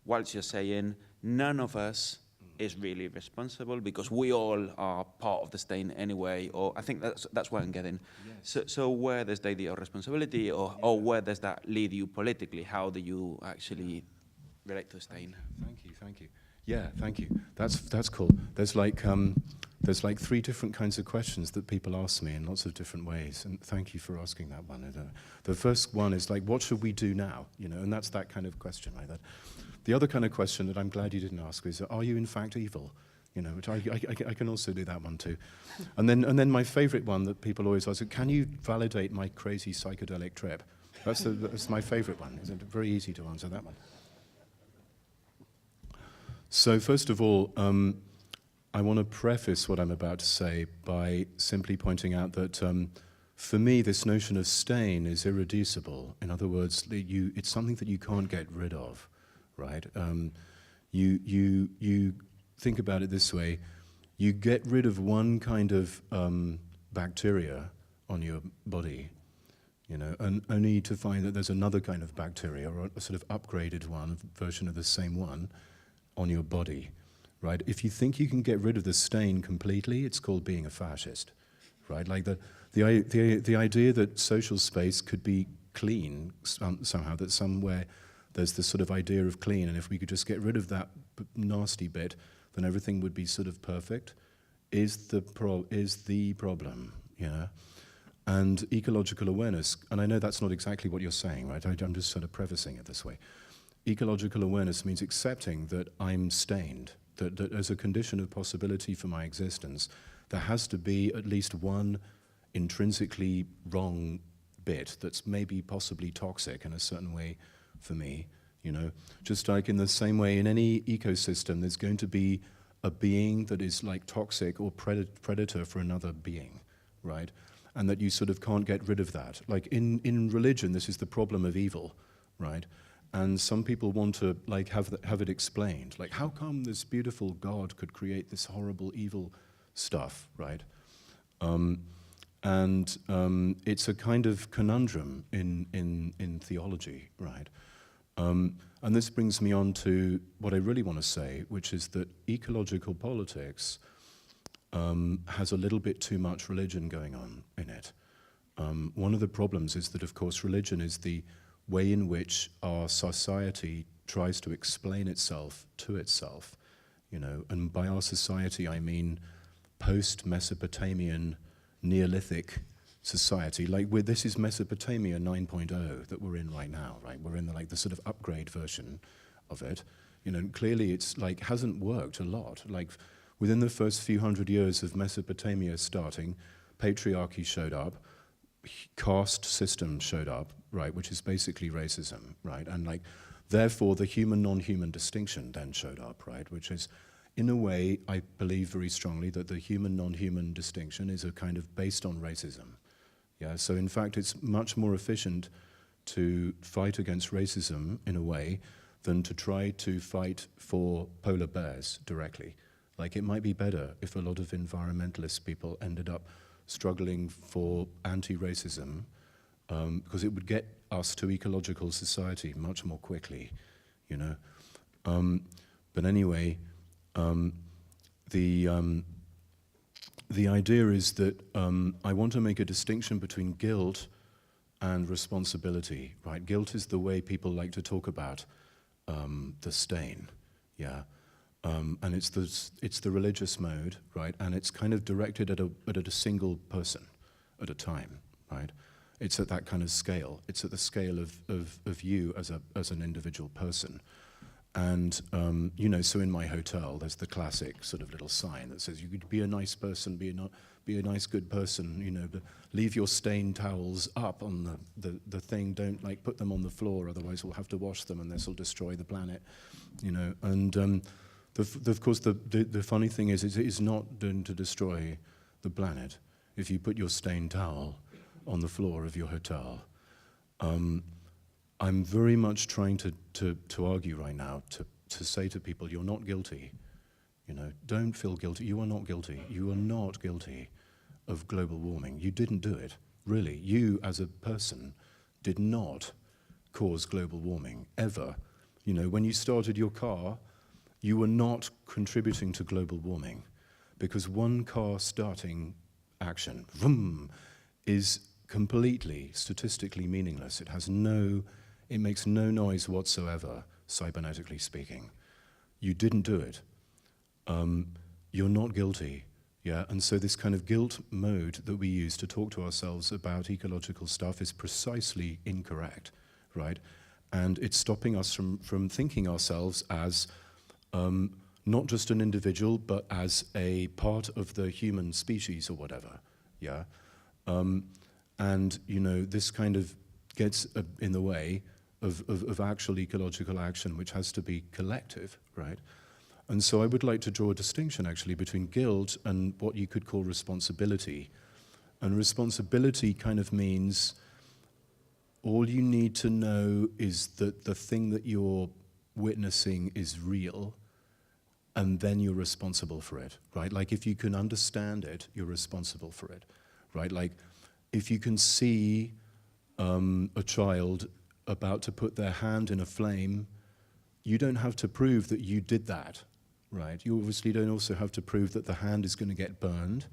S1: whilst you're saying none of us is really responsible because we all are part of the stain anyway, or I think that's what I'm getting. Yes. So where does the idea of responsibility, or where does that lead you politically? How do you actually relate to the stain?
S2: Thank you. Yeah, thank you. That's cool. There's like 3 different kinds of questions that people ask me in lots of different ways, and thank you for asking that one. The first one is like, what should we do now? You know, and that's that kind of question like that. The other kind of question that I'm glad you didn't ask is, are you in fact evil? You know, which I can also do that one too. And then my favorite one that people always ask, can you validate my crazy psychedelic trip? That's my favorite one. It's very easy to answer that one. So first of all, I want to preface what I'm about to say by simply pointing out that for me, this notion of stain is irreducible. In other words, it's something that you can't get rid of. Right? You think about it this way: you get rid of one kind of bacteria on your body, you know, and only to find that there's another kind of bacteria, or a sort of upgraded one, version of the same one, on your body. Right? If you think you can get rid of the stain completely, it's called being a fascist. Right? Like the idea that social space could be clean somehow, that somewhere there's this sort of idea of clean, and if we could just get rid of that nasty bit, then everything would be sort of perfect, is the problem, you know? And ecological awareness, and I know that's not exactly what you're saying, right? I'm just sort of prefacing it this way. Ecological awareness means accepting that I'm stained, that as a condition of possibility for my existence, there has to be at least one intrinsically wrong bit that's maybe possibly toxic in a certain way for me, you know, just like in the same way in any ecosystem, there's going to be a being that is like toxic or predator for another being, right? And that you sort of can't get rid of that. Like in religion, this is the problem of evil, right? And some people want to like have it explained. Like, how come this beautiful God could create this horrible evil stuff, right? It's a kind of conundrum in theology, right? And this brings me on to what I really want to say, which is that ecological politics has a little bit too much religion going on in it. One of the problems is that, of course, religion is the way in which our society tries to explain itself to itself, you know, and by our society I mean post-Mesopotamian Neolithic society. Like this is Mesopotamia 9.0 that we're in right now, right? We're in the sort of upgrade version of it, you know. And clearly, it's like hasn't worked a lot. Like within the first few hundred years of Mesopotamia starting, patriarchy showed up, caste system showed up, right? Which is basically racism, right? And like therefore, the human-non-human distinction then showed up, right? Which is, in a way, I believe very strongly that the human-non-human distinction is a kind of based on racism. Yeah, so in fact, it's much more efficient to fight against racism in a way than to try to fight for polar bears directly. Like, it might be better if a lot of environmentalist people ended up struggling for anti-racism, because it would get us to ecological society much more quickly, you know. But anyway, the idea is that I want to make a distinction between guilt and responsibility, right? Guilt is the way people like to talk about the stain, yeah. And it's the religious mode, right? And it's kind of directed at a single person at a time, right? It's at that kind of scale. It's at the scale of you as an individual person. And, you know, so in my hotel, there's the classic sort of little sign that says, you could be a nice person, be a nice, good person, you know, but leave your stained towels up on the thing, don't, like, put them on the floor, otherwise we'll have to wash them and this will destroy the planet, you know. And of course, the funny thing is, it is not going to destroy the planet if you put your stained towel on the floor of your hotel. I'm very much trying to argue right now, to say to people, you're not guilty. You know, don't feel guilty. You are not guilty. You are not guilty of global warming. You didn't do it, really. You, as a person, did not cause global warming, ever. You know, when you started your car, you were not contributing to global warming, because one car starting action, vroom, is completely statistically meaningless. It makes no noise whatsoever, cybernetically speaking. You didn't do it. You're not guilty, yeah? And so this kind of guilt mode that we use to talk to ourselves about ecological stuff is precisely incorrect, right? And it's stopping us from thinking ourselves as not just an individual, but as a part of the human species or whatever, yeah? And, you know, this kind of gets in the way of actual ecological action, which has to be collective, right? And so I would like to draw a distinction, actually, between guilt and what you could call responsibility. And responsibility kind of means all you need to know is that the thing that you're witnessing is real, and then you're responsible for it, right? Like, if you can understand it, you're responsible for it, right? Like, if you can see a child about to put their hand in a flame, you don't have to prove that you did that, right? You obviously don't also have to prove that the hand is going to get burned.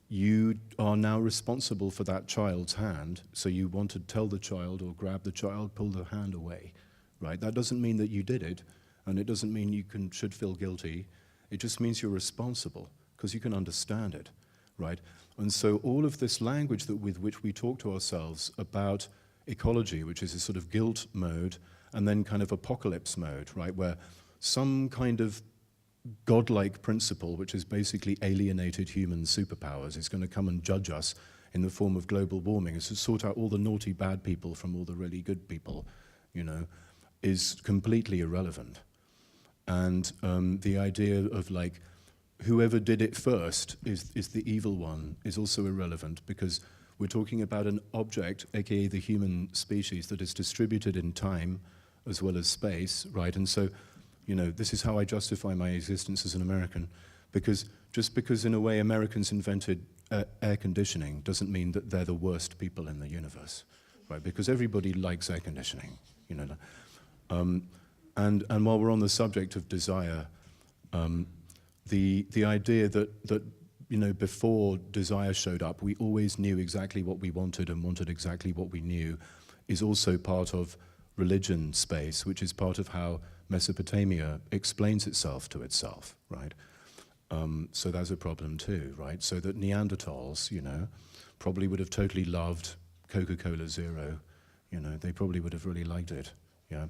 S2: You are now responsible for that child's hand, so you want to tell the child or grab the child, pull the hand away, right? That doesn't mean that you did it, and it doesn't mean you should feel guilty. It just means you're responsible, because you can understand it, right? And so all of this language with which we talk to ourselves about ecology, which is a sort of guilt mode, and then kind of apocalypse mode, right, where some kind of godlike principle, which is basically alienated human superpowers, is going to come and judge us in the form of global warming, is to sort out all the naughty bad people from all the really good people, you know, is completely irrelevant. And the idea of, like, whoever did it first is the evil one is also irrelevant, because we're talking about an object, aka the human species, that is distributed in time as well as space, right? And so, you know, this is how I justify my existence as an American, because just because in a way Americans invented air conditioning doesn't mean that they're the worst people in the universe, right? Because everybody likes air conditioning, you know. And while we're on the subject of desire, the idea that you know, before desire showed up, we always knew exactly what we wanted and wanted exactly what we knew, is also part of religion space, which is part of how Mesopotamia explains itself to itself, right? So that's a problem too, right? So that Neanderthals, you know, probably would have totally loved Coca-Cola Zero, you know, they probably would have really liked it, yeah?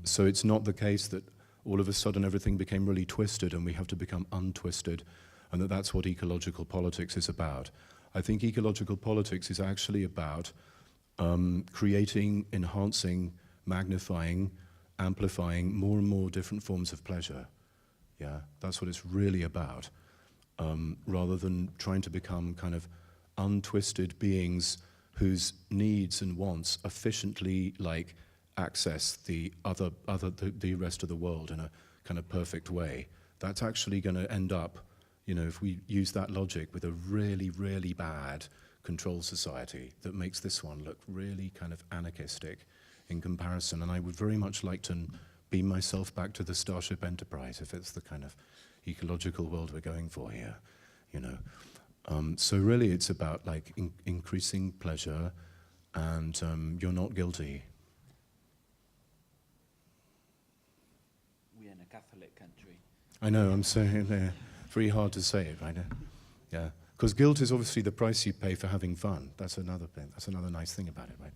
S2: So it's not the case that all of a sudden everything became really twisted and we have to become untwisted, and that's what ecological politics is about. I think ecological politics is actually about creating, enhancing, magnifying, amplifying more and more different forms of pleasure. Yeah, that's what it's really about, rather than trying to become kind of untwisted beings whose needs and wants efficiently, like, access the rest of the world in a kind of perfect way. that's actually going to end up, you know, if we use that logic, with a really, really bad control society that makes this one look really kind of anarchistic in comparison. And I would very much like to beam myself back to the Starship Enterprise if it's the kind of ecological world we're going for here, you know. So really it's about like increasing pleasure, and you're not guilty.
S1: We're in a Catholic country.
S2: I know, I'm saying very hard to say it, right? Yeah, because guilt is obviously the price you pay for having fun. That's another thing. That's another nice thing about it, right?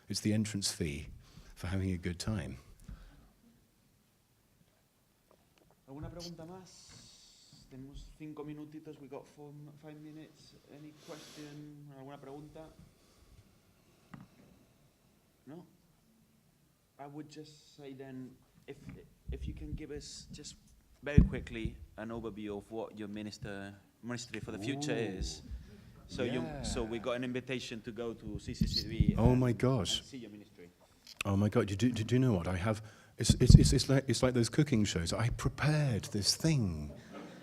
S2: It's the entrance fee for having a good time.
S1: ¿Alguna pregunta más? Tenemos 5 minutitos. We got 5 minutes. Any question? ¿Alguna pregunta? No? I would just say then, if you can give us just very quickly an overview of what your ministry for the future is. So so we got an invitation to go to CCCB.
S2: Oh my gosh.
S1: See your ministry.
S2: Oh my God! Do you know what I have? It's like those cooking shows. I prepared this thing,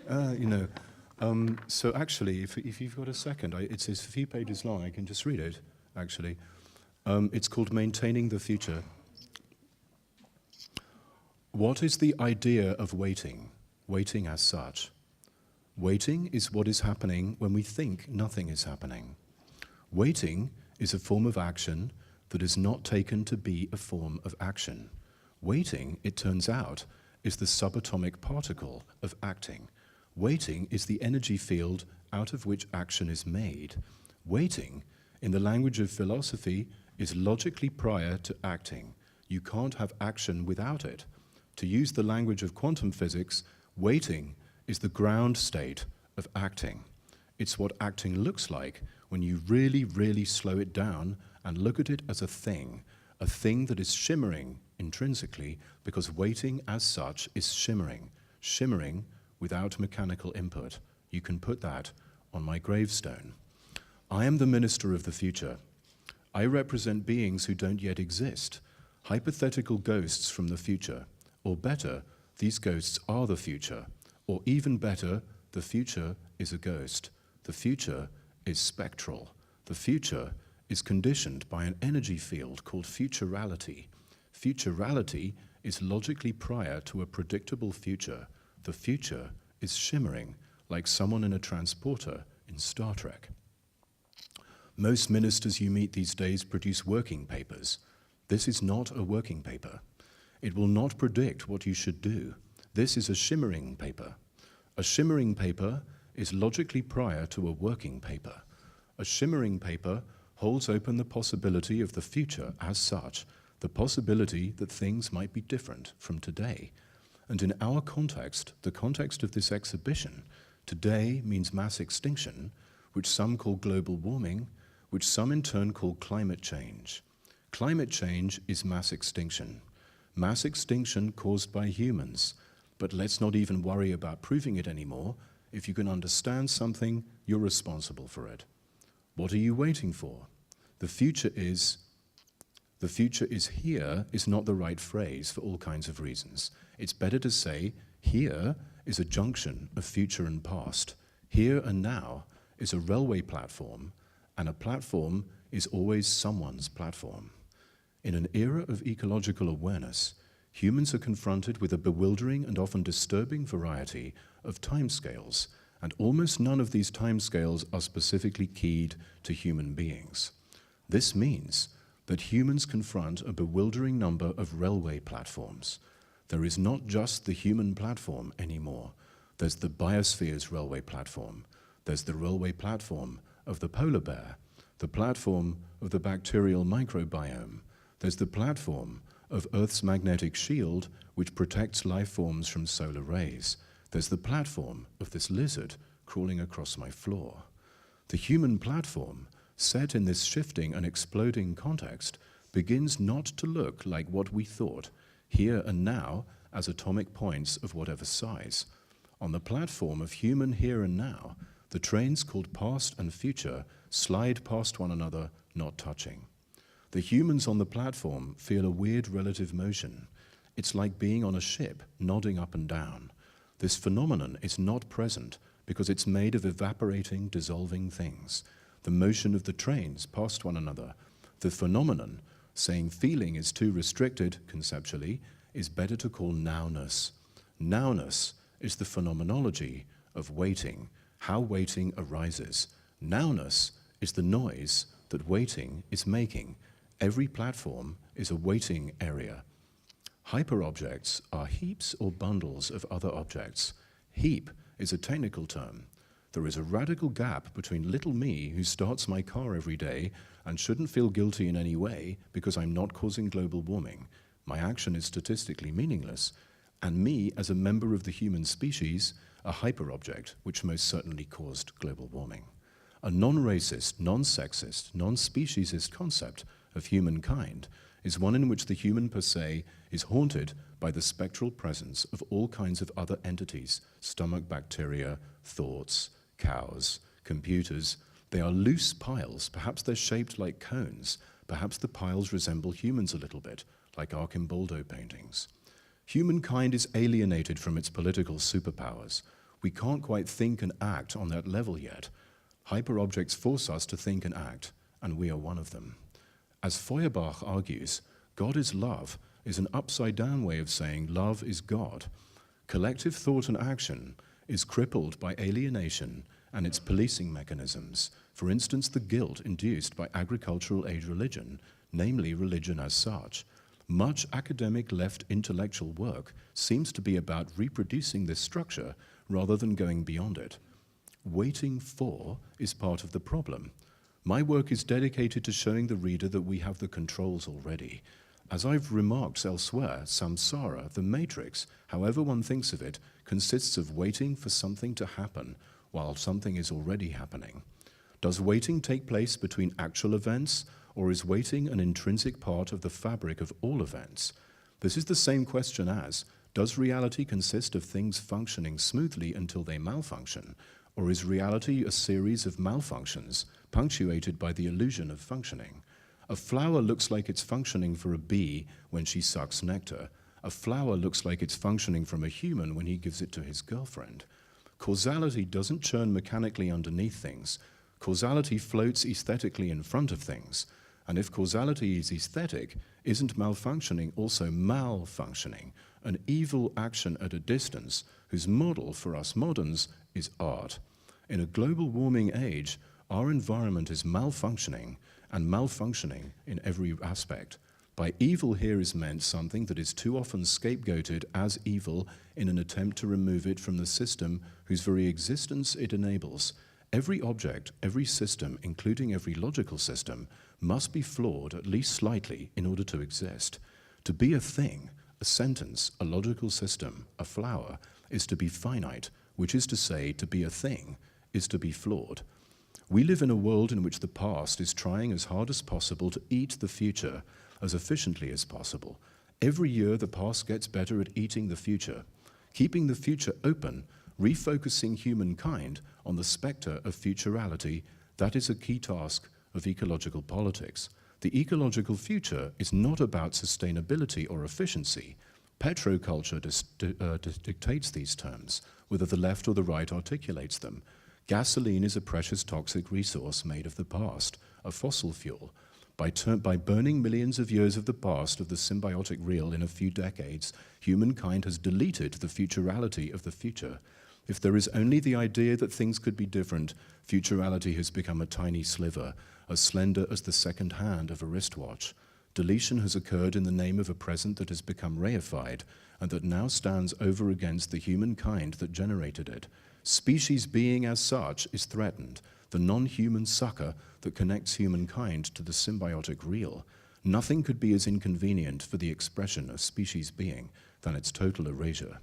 S2: you know. So actually, if you've got a second, it's a few pages long. I can just read it. Actually, it's called Maintaining the Future. What is the idea of waiting? Waiting as such. Waiting is what is happening when we think nothing is happening. Waiting is a form of action that is not taken to be a form of action. Waiting, it turns out, is the subatomic particle of acting. Waiting is the energy field out of which action is made. Waiting, in the language of philosophy, is logically prior to acting. You can't have action without it. To use the language of quantum physics, waiting is the ground state of acting. It's what acting looks like when you really, really slow it down and look at it as a thing that is shimmering intrinsically, because waiting as such is shimmering without mechanical input. You can put that on my gravestone. I am the minister of the future. I represent beings who don't yet exist, hypothetical ghosts from the future. Or better, these ghosts are the future. Or even better, the future is a ghost. The future is spectral. The future is conditioned by an energy field called futurality. Futurality is logically prior to a predictable future. The future is shimmering, like someone in a transporter in Star Trek. Most ministers you meet these days produce working papers. This is not a working paper. It will not predict what you should do. This is a shimmering paper. A shimmering paper is logically prior to a working paper. A shimmering paper holds open the possibility of the future as such, the possibility that things might be different from today. And in our context, the context of this exhibition, today means mass extinction, which some call global warming, which some in turn call climate change. Climate change is mass extinction. Mass extinction caused by humans. But let's not even worry about proving it anymore. If you can understand something, you're responsible for it. What are you waiting for? The future is here is not the right phrase for all kinds of reasons. It's better to say here is a junction of future and past. Here and now is a railway platform, and a platform is always someone's platform. In an era of ecological awareness, humans are confronted with a bewildering and often disturbing variety of timescales, and almost none of these timescales are specifically keyed to human beings. This means that humans confront a bewildering number of railway platforms. There is not just the human platform anymore. There's the biosphere's railway platform. There's the railway platform of the polar bear, the platform of the bacterial microbiome. There's the platform of Earth's magnetic shield, which protects life forms from solar rays. There's the platform of this lizard crawling across my floor. The human platform, set in this shifting and exploding context, begins not to look like what we thought, here and now, as atomic points of whatever size. On the platform of human here and now, the trains called past and future slide past one another, not touching. The humans on the platform feel a weird relative motion. It's like being on a ship, nodding up and down. This phenomenon is not present because it's made of evaporating, dissolving things. The motion of the trains past one another. The phenomenon, saying feeling is too restricted conceptually, is better to call nowness. Nowness is the phenomenology of waiting, how waiting arises. Nowness is the noise that waiting is making. Every platform is a waiting area. Hyperobjects are heaps or bundles of other objects. Heap is a technical term. There is a radical gap between little me, who starts my car every day and shouldn't feel guilty in any way because I'm not causing global warming. My action is statistically meaningless. And me, as a member of the human species, a hyperobject, which most certainly caused global warming. A non-racist, non-sexist, non-speciesist concept of humankind is one in which the human per se is haunted by the spectral presence of all kinds of other entities, stomach bacteria, thoughts, cows, computers. They are loose piles. Perhaps they're shaped like cones. Perhaps the piles resemble humans a little bit, like Archimboldo paintings. Humankind is alienated from its political superpowers. We can't quite think and act on that level yet. Hyperobjects force us to think and act, and we are one of them. As Feuerbach argues, God is love is an upside-down way of saying love is God. Collective thought and action is crippled by alienation and its policing mechanisms, for instance, the guilt induced by agricultural age religion, namely religion as such. Much academic left intellectual work seems to be about reproducing this structure rather than going beyond it. Waiting for is part of the problem. My work is dedicated to showing the reader that we have the controls already. As I've remarked elsewhere, samsara, the matrix, however one thinks of it, consists of waiting for something to happen while something is already happening. Does waiting take place between actual events, or is waiting an intrinsic part of the fabric of all events? This is the same question as, does reality consist of things functioning smoothly until they malfunction, or is reality a series of malfunctions punctuated by the illusion of functioning? A flower looks like it's functioning for a bee when she sucks nectar. A flower looks like it's functioning from a human when he gives it to his girlfriend. Causality doesn't churn mechanically underneath things. Causality floats aesthetically in front of things. And if causality is aesthetic, isn't malfunctioning also malfunctioning, an evil action at a distance whose model for us moderns is art? In a global warming age, our environment is malfunctioning, and malfunctioning in every aspect. By evil here is meant something that is too often scapegoated as evil in an attempt to remove it from the system whose very existence it enables. Every object, every system, including every logical system, must be flawed at least slightly in order to exist. To be a thing, a sentence, a logical system, a flower, is to be finite, which is to say, to be a thing is to be flawed. We live in a world in which the past is trying as hard as possible to eat the future as efficiently as possible. Every year, the past gets better at eating the future, keeping the future open, refocusing humankind on the spectre of futurality. That is a key task of ecological politics. The ecological future is not about sustainability or efficiency. Petroculture dictates these terms, whether the left or the right articulates them. Gasoline is a precious toxic resource made of the past, a fossil fuel. By burning millions of years of the past of the symbiotic real in a few decades, humankind has deleted the futurality of the future. If there is only the idea that things could be different, futurality has become a tiny sliver, as slender as the second hand of a wristwatch. Deletion has occurred in the name of a present that has become reified, and that now stands over against the humankind that generated it. Species being as such is threatened, the non-human sucker that connects humankind to the symbiotic real. Nothing could be as inconvenient for the expression of species being than its total erasure.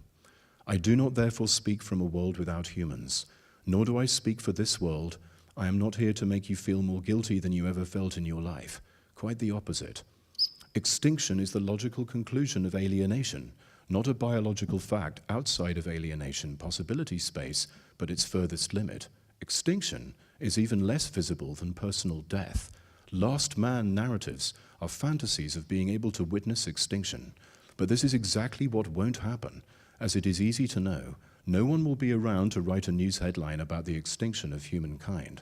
S2: I do not therefore speak from a world without humans, nor do I speak for this world. I am not here to make you feel more guilty than you ever felt in your life. Quite the opposite. Extinction is the logical conclusion of alienation, not a biological fact outside of alienation possibility space, but its furthest limit. Extinction is even less visible than personal death. Last man narratives are fantasies of being able to witness extinction. But this is exactly what won't happen, as it is easy to know. no one will be around to write a news headline about the extinction of humankind.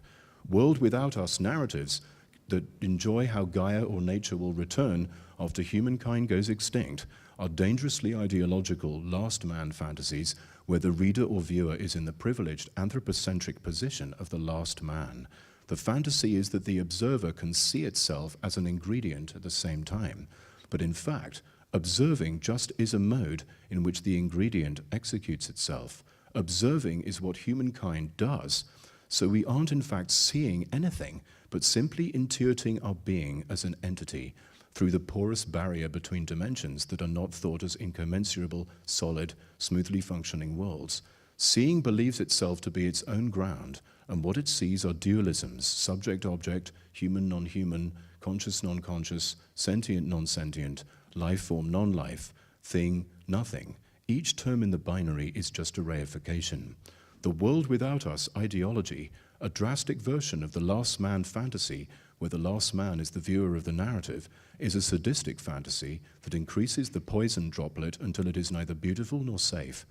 S2: World without us narratives that enjoy how Gaia or nature will return after humankind goes extinct are dangerously ideological last man fantasies where the reader or viewer is in the privileged anthropocentric position of the last man. The fantasy is that the observer can see itself as an ingredient at the same time, but in fact, observing just is a mode in which the ingredient executes itself. Observing is what humankind does, so we aren't in fact seeing anything, but simply intuiting our being as an entity through the porous barrier between dimensions that are not thought as incommensurable, solid, smoothly functioning worlds. Seeing believes itself to be its own ground, and what it sees are dualisms, subject-object, human-non-human, conscious-non-conscious, sentient-non-sentient, life-form, non-life, thing, nothing. Each term in the binary is just a reification. The world without us ideology, a drastic version of the last man fantasy, where the last man is the viewer of the narrative, is a sadistic fantasy that increases the poison droplet until it is neither beautiful nor safe.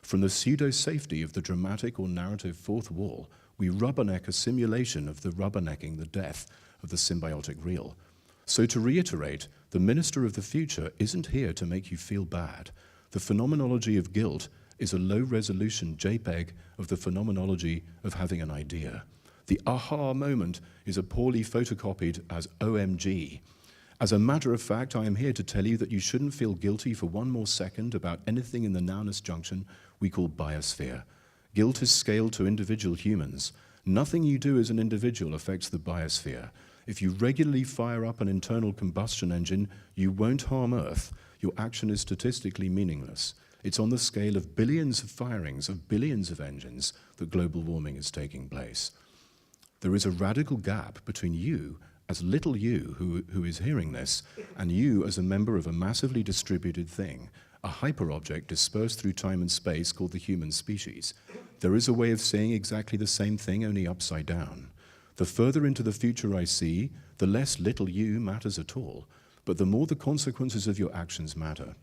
S2: From the pseudo-safety of the dramatic or narrative fourth wall, we rubberneck a simulation of the rubbernecking the death of the symbiotic real. So to reiterate, the minister of the future isn't here to make you feel bad. The phenomenology of guilt is a low-resolution JPEG of the phenomenology of having an idea. The aha moment is a poorly photocopied as OMG. As a matter of fact, I am here to tell you that you shouldn't feel guilty for one more second about anything in the nowness junction we call biosphere. Guilt is scaled to individual humans. Nothing you do as an individual affects the biosphere. If you regularly fire up an internal combustion engine, you won't harm Earth. Your action is statistically meaningless. It's on the scale of billions of firings of billions of engines that global warming is taking place. There is a radical gap between you as little you who is hearing this and you as a member of a massively distributed thing, a hyperobject dispersed through time and space called the human species. There is a way of saying exactly the same thing, only upside down. The further into the future I see, the less little you matters at all, but the more the consequences of your actions matter.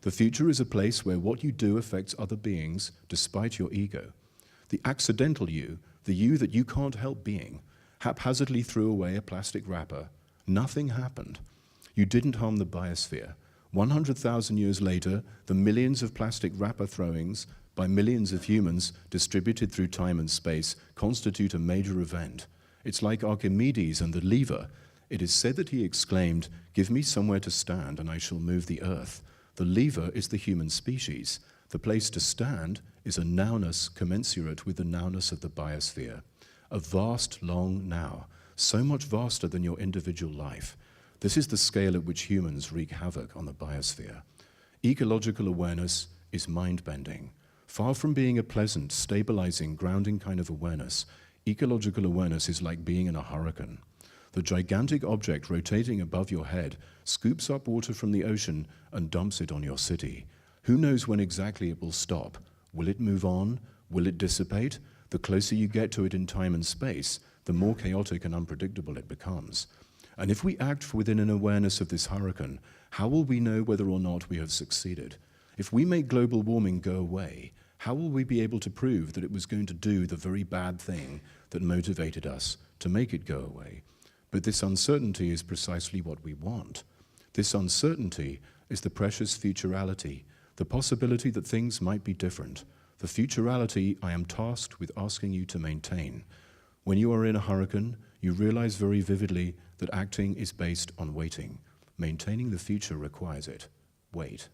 S2: The future is a place where what you do affects other beings despite your ego. The accidental you, the you that you can't help being, haphazardly threw away a plastic wrapper. Nothing happened. You didn't harm the biosphere. 100,000 years later, the millions of plastic wrapper throwings by millions of humans distributed through time and space constitute a major event. It's like Archimedes and the lever. It is said that he exclaimed, "Give me somewhere to stand and I shall move the earth." The lever is the human species. The place to stand is a nowness commensurate with the nowness of the biosphere. A vast, long now, so much vaster than your individual life. This is the scale at which humans wreak havoc on the biosphere. Ecological awareness is mind-bending. Far from being a pleasant, stabilizing, grounding kind of awareness, ecological awareness is like being in a hurricane. The gigantic object rotating above your head scoops up water from the ocean and dumps it on your city. Who knows when exactly it will stop? Will it move on? Will it dissipate? The closer you get to it in time and space, the more chaotic and unpredictable it becomes. And if we act within an awareness of this hurricane, how will we know whether or not we have succeeded? If we make global warming go away, how will we be able to prove that it was going to do the very bad thing that motivated us to make it go away? But this uncertainty is precisely what we want. This uncertainty is the precious futurality, the possibility that things might be different. The futurality I am tasked with asking you to maintain. When you are in a hurricane, you realize very vividly that acting is based on waiting. Maintaining the future requires it. Wait.